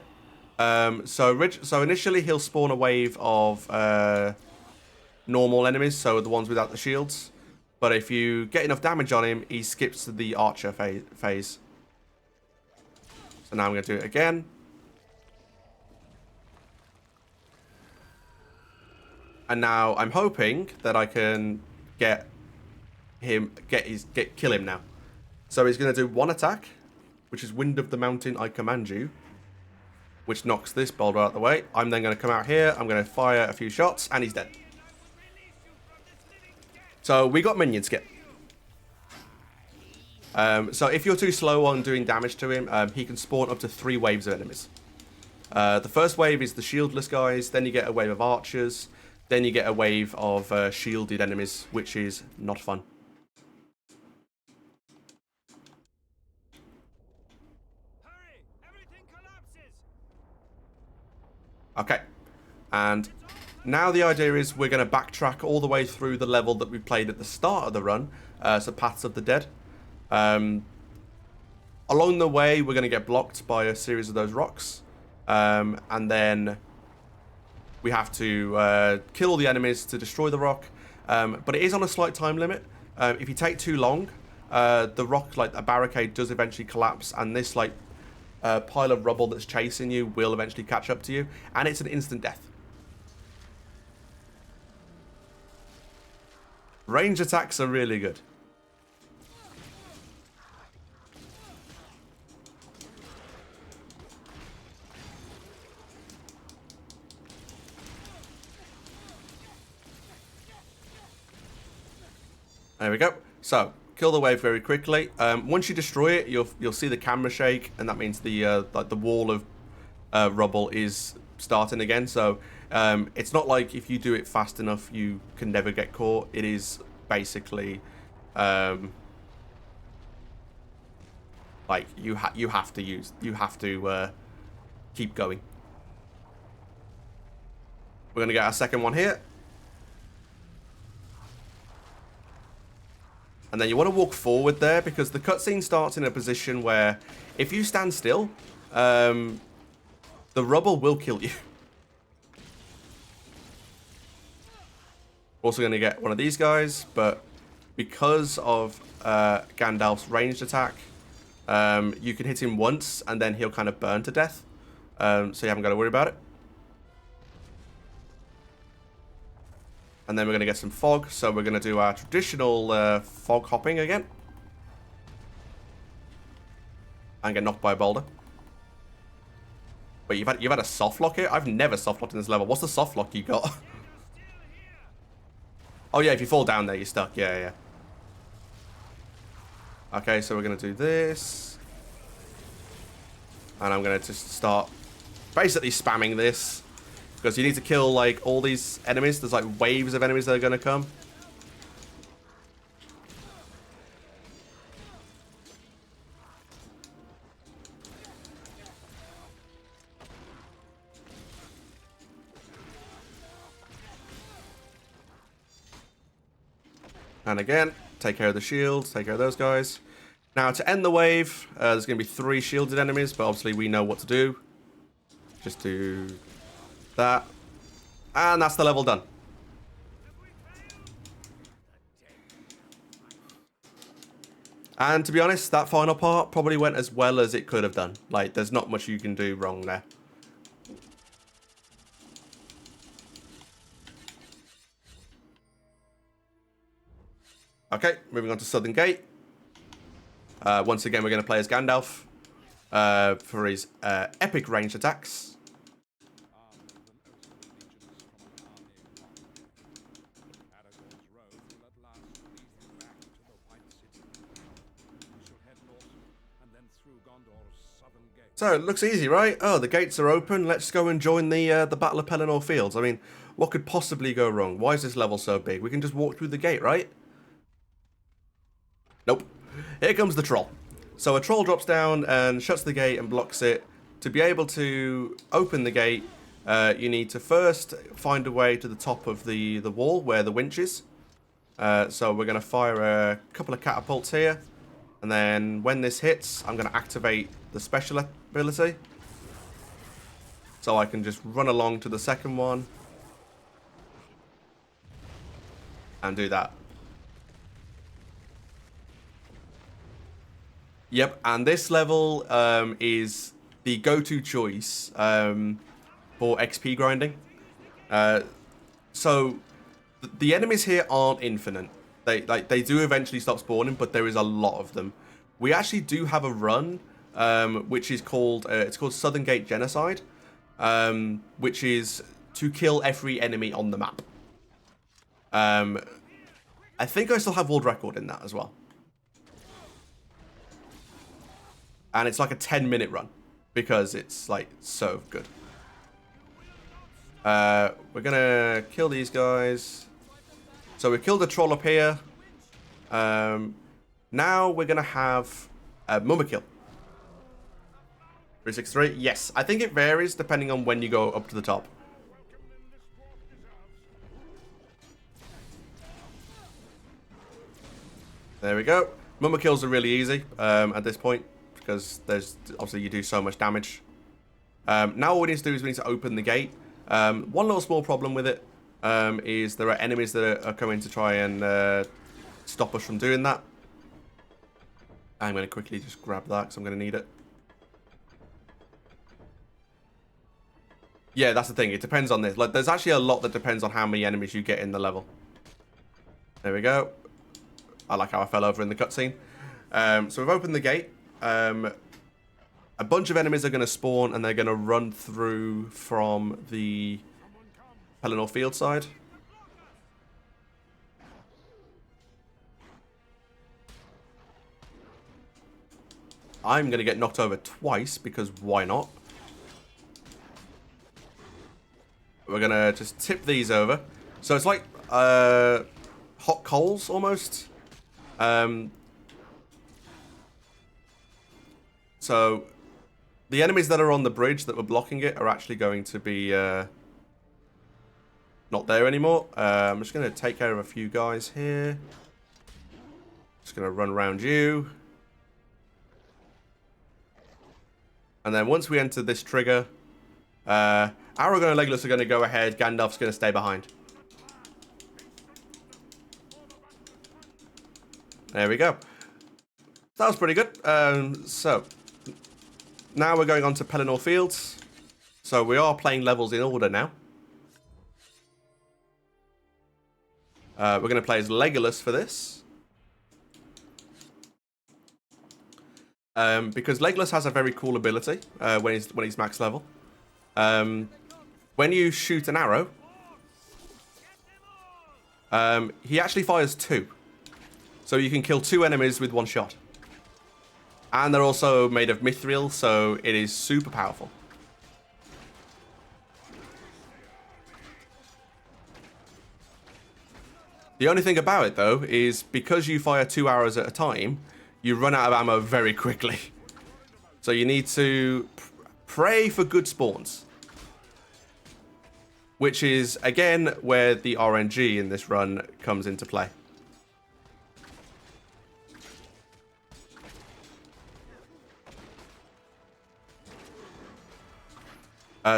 A: So initially he'll spawn a wave of normal enemies, so the ones without the shields. But if you get enough damage on him, he skips to the archer phase. So now I'm going to do it again. And now I'm hoping that I can kill him now. So he's going to do one attack, which is Wind of the Mountain, I Command You, which knocks this boulder out of the way. I'm then going to come out here, I'm going to fire a few shots, and he's dead. So we got Minion Skip. So if you're too slow on doing damage to him, he can spawn up to 3 waves of enemies. The first wave is the shieldless guys, then you get a wave of archers, then you get a wave of shielded enemies, which is not fun.
B: Hurry! Everything collapses!
A: Okay, and now the idea is we're going to backtrack all the way through the level that we played at the start of the run, so Paths of the Dead. Along the way, we're going to get blocked by a series of those rocks, and then we have to kill all the enemies to destroy the rock, but it is on a slight time limit. If you take too long, the rock, like a barricade, does eventually collapse, and this pile of rubble that's chasing you will eventually catch up to you, and it's an instant death. Range attacks are really good. There we go. So, kill the wave very quickly. Once you destroy it, you'll see the camera shake, and that means the wall of rubble is starting again. So it's not like if you do it fast enough, you can never get caught. It is basically like you have to keep going. We're gonna get our second one here. And then you want to walk forward there, because the cutscene starts in a position where if you stand still, the rubble will kill you. Also going to get one of these guys, but because of Gandalf's ranged attack, you can hit him once and then he'll kind of burn to death. So you haven't got to worry about it. And then we're going to get some fog, so we're going to do our traditional fog hopping again. And get knocked by a boulder. Wait, you've had a soft lock here? I've never soft locked in this level. What's the soft lock you got? Oh yeah, if you fall down there, you're stuck. Yeah. Okay, so we're going to do this. And I'm going to just start basically spamming this. Because you need to kill, like, all these enemies. There's, like, waves of enemies that are going to come. And again, take care of the shields, take care of those guys. Now, to end the wave, there's going to be 3 shielded enemies, but obviously we know what to do. Just do that. And that's the level done. And to be honest, that final part probably went as well as it could have done. Like, there's not much you can do wrong there. Okay, moving on to Southern Gate. Once again, we're going to play as Gandalf for his epic ranged attacks. So, it looks easy, right? Oh, the gates are open. Let's go and join the Battle of Pelennor Fields. I mean, what could possibly go wrong? Why is this level so big? We can just walk through the gate, right? Nope. Here comes the troll. So a troll drops down and shuts the gate and blocks it. To be able to open the gate, you need to first find a way to the top of the wall where the winch is. So we're going to fire a couple of catapults here. And then when this hits, I'm going to activate the special ability. So I can just run along to the second one. And do that. Yep, and this level is the go-to choice for XP grinding. So the enemies here aren't infinite. They do eventually stop spawning, but there is a lot of them. We actually do have a run, which is called Southern Gate Genocide, which is to kill every enemy on the map. I think I still have world record in that as well. And it's like a 10-minute run because it's like so good. We're gonna kill these guys. So we killed a troll up here. Now we're gonna have a Mumma kill. 363. Yes, I think it varies depending on when you go up to the top. There we go. Mumma kills are really easy at this point, because there's obviously you do so much damage. Now all we need to do is we need to open the gate. One little small problem with it is there are enemies that are coming to try and stop us from doing that. I'm going to quickly just grab that because I'm going to need it. Yeah, that's the thing. It depends on this. Like, there's actually a lot that depends on how many enemies you get in the level. There we go. I like how I fell over in the cutscene. So we've opened the gate. A bunch of enemies are going to spawn and they're going to run through from the Pelennor Field side. I'm going to get knocked over twice because why not? We're going to just tip these over. So it's like hot coals almost. So the enemies that are on the bridge that were blocking it are actually going to be not there anymore. I'm just going to take care of a few guys here. Just going to run around you. And then once we enter this trigger, Aragorn and Legolas are going to go ahead. Gandalf's going to stay behind. There we go. That was pretty good. So now we're going on to Pelennor Fields. So we are playing levels in order now. We're going to play as Legolas for this. Because Legolas has a very cool ability when he's max level. When you shoot an arrow, he actually fires 2. So you can kill 2 enemies with 1 shot. And they're also made of mithril, so it is super powerful. The only thing about it, though, is because you fire 2 arrows at a time, you run out of ammo very quickly. So you need to pray for good spawns. Which is, again, where the RNG in this run comes into play.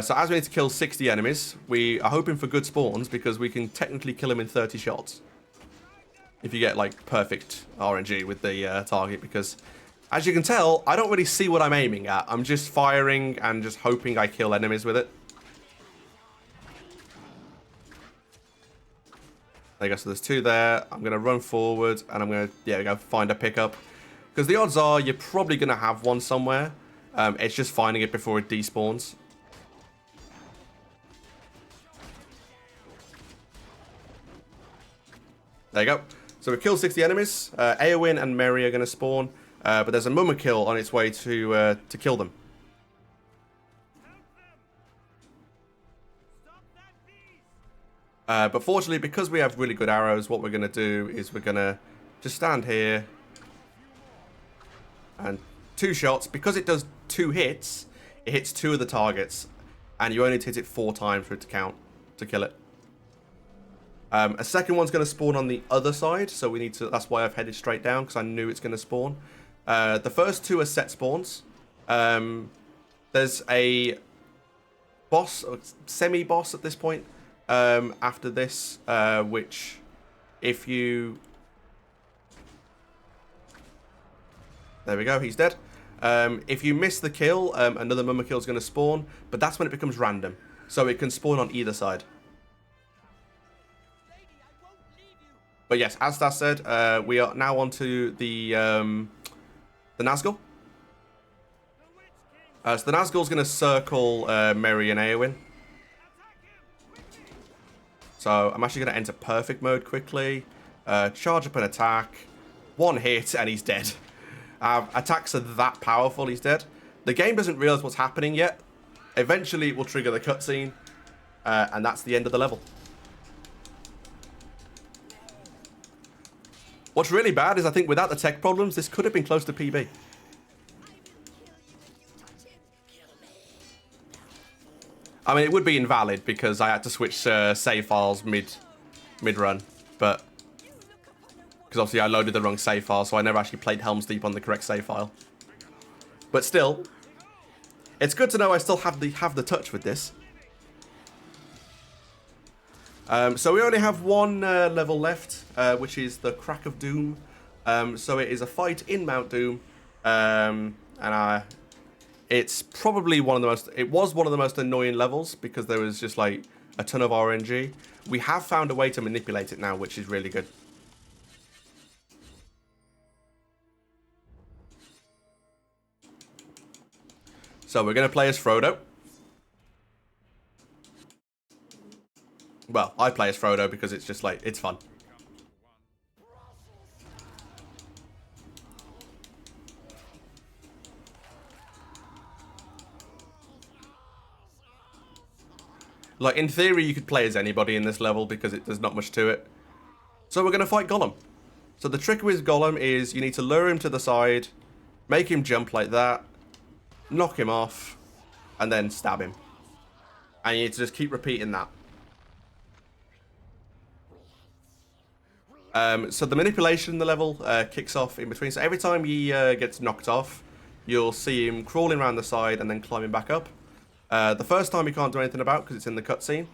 A: So as we need to kill 60 enemies, we are hoping for good spawns because we can technically kill them in 30 shots. if you get like perfect RNG with the target, because as you can tell, I don't really see what I'm aiming at. I'm just firing and just hoping I kill enemies with it. There you go, so there's 2 there. I'm going to run forward and I'm going to, go find a pickup. Because the odds are you're probably going to have one somewhere. It's just finding it before it despawns. There you go. So we've killed 60 enemies. Eowyn and Merry are going to spawn. But there's a Mumma kill on its way to kill them. But fortunately, because we have really good arrows, what we're going to do is we're going to just stand here. And 2 shots. Because it does 2 hits, it hits 2 of the targets. And you only hit it 4 times for it to count, to kill it. A second one's going to spawn on the other side. So we need to, that's why I've headed straight down, because I knew it's going to spawn. The first 2 are set spawns. There's a boss, or semi-boss at this point, after this, which if you... There we go, he's dead. If you miss the kill, another Mumma kill is going to spawn, but that's when it becomes random. So it can spawn on either side. But yes, as Stas said, we are now on to the Nazgul. So the Nazgul's going to circle Merry and Eowyn. So I'm actually going to enter perfect mode quickly. Charge up an attack. 1 hit and he's dead. Attacks are that powerful, he's dead. The game doesn't realize what's happening yet. Eventually it will trigger the cutscene. And that's the end of the level. What's really bad is I think without the tech problems, this could have been close to PB. I mean, it would be invalid because I had to switch save files mid-run, but because obviously I loaded the wrong save file, so I never actually played Helm's Deep on the correct save file. But still, it's good to know I still have the touch with this. So we only have 1 level left, which is the Crack of Doom. So it is a fight in Mount Doom, it's probably it was one of the most annoying levels because there was just like a ton of RNG. We have found a way to manipulate it now, which is really good. So we're going to play as Frodo. Well, I play as Frodo because it's just like, it's fun. Like, in theory, you could play as anybody in this level because there's not much to it. So we're going to fight Gollum. So the trick with Gollum is you need to lure him to the side, make him jump like that, knock him off, and then stab him. And you need to just keep repeating that. So the manipulation in the level kicks off in between. So every time he gets knocked off, you'll see him crawling around the side and then climbing back up. The first time he can't do anything about because it's in the cutscene.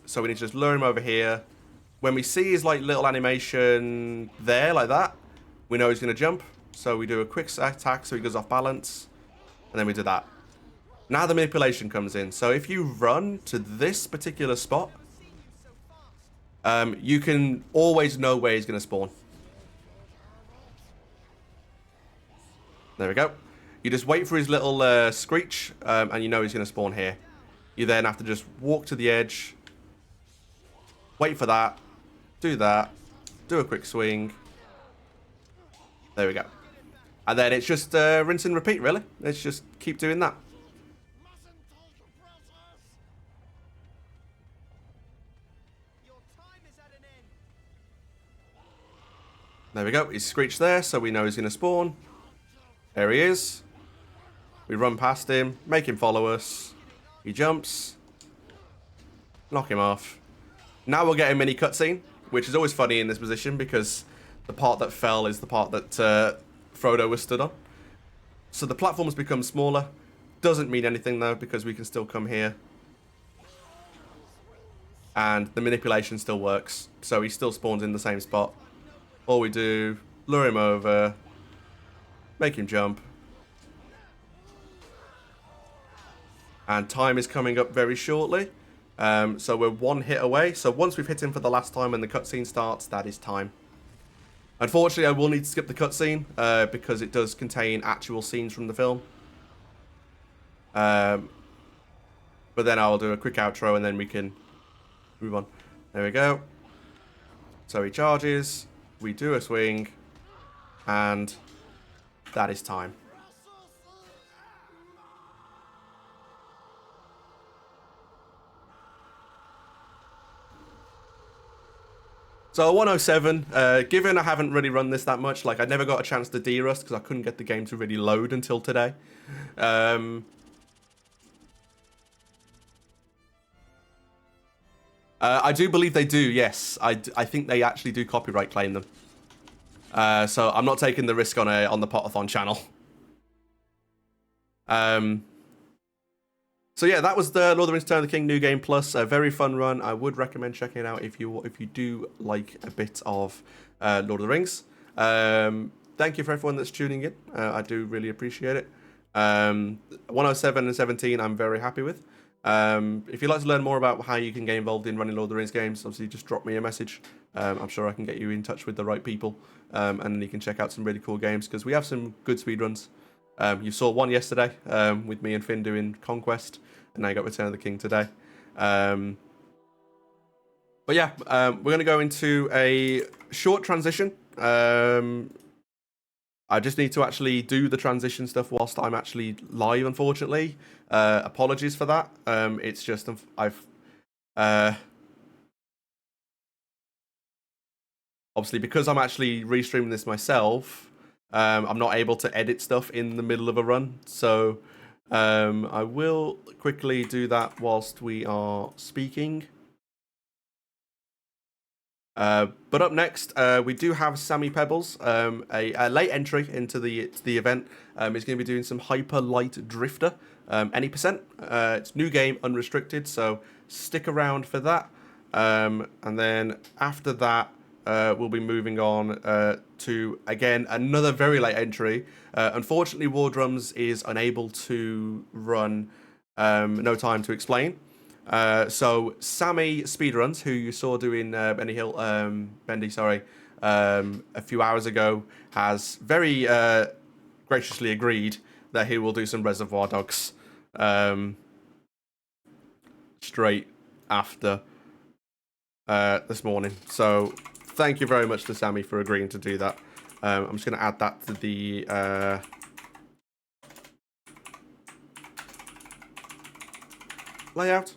A: So we need to just lure him over here. When we see his like little animation there, like that, we know he's going to jump. So we do a quick attack so he goes off balance. And then we do that. Now the manipulation comes in. So if you run to this particular spot, you can always know where he's going to spawn. There we go. You just wait for his little screech, and you know he's going to spawn here. You then have to just walk to the edge, wait for that, do a quick swing. There we go. And then it's just rinse and repeat, really. Let's just keep doing that. There we go. He's screeched there, so we know he's going to spawn. There he is. We run past him, make him follow us. He jumps. Knock him off. Now we'll get a mini cutscene, which is always funny in this position because the part that fell is the part that Frodo was stood on. So the platforms become smaller. Doesn't mean anything though because we can still come here. and the manipulation still works. So he still spawns in the same spot. All we do, lure him over, make him jump, and time is coming up very shortly. So we're one hit away. So once we've hit him for the last time and the cutscene starts, that is time. Unfortunately, I will need to skip the cutscene because it does contain actual scenes from the film. But then I'll do a quick outro and then we can move on. There we go. So he charges, we do a swing, and that is time. So 107, given I haven't really run this that much, like I never got a chance to de-rust because I couldn't get the game to really load until today. I do believe they do, yes. I think they actually do copyright claim them. So I'm not taking the risk on the Pottergone channel. So yeah, that was the Lord of the Rings Return of the King New Game Plus. A very fun run. I would recommend checking it out if you do like a bit of Lord of the Rings. Thank you for everyone that's tuning in. I do really appreciate it. 107 and 17 I'm very happy with. If you'd like to learn more about how you can get involved in running Lord of the Rings games, obviously just drop me a message. I'm sure I can get you in touch with the right people, and then you can check out some really cool games because we have some good speedruns. You saw one yesterday with me and Finn doing Conquest, and now you got Return of the King today. But yeah, we're going to go into a short transition. I just need to actually do the transition stuff whilst I'm actually live, unfortunately. Apologies for that. It's just obviously because I'm actually restreaming this myself, I'm not able to edit stuff in the middle of a run. So I will quickly do that whilst we are speaking. But up next, we do have Sammy Pebbles, a late entry into the event. He's going to be doing some Hyper Light Drifter, any percent. It's new game, unrestricted, so stick around for that. And then after that, we'll be moving on to, again, another very late entry. Unfortunately, War Drums is unable to run No Time to Explain. So Sammy Speedruns, who you saw doing Bendy, a few hours ago, has very graciously agreed that he will do some Reservoir Dogs straight after this morning. So thank you very much to Sammy for agreeing to do that. I'm just going to add that to the layout.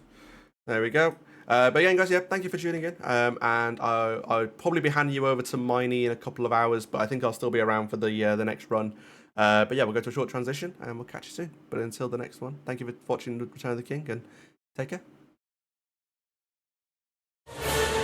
A: There we go. But again, guys, yeah, thank you for tuning in. And I'll probably be handing you over to Miney in a couple of hours, but I think I'll still be around for the next run. But yeah, we'll go to a short transition, and we'll catch you soon. But until the next one, thank you for watching Return of the King, and take care.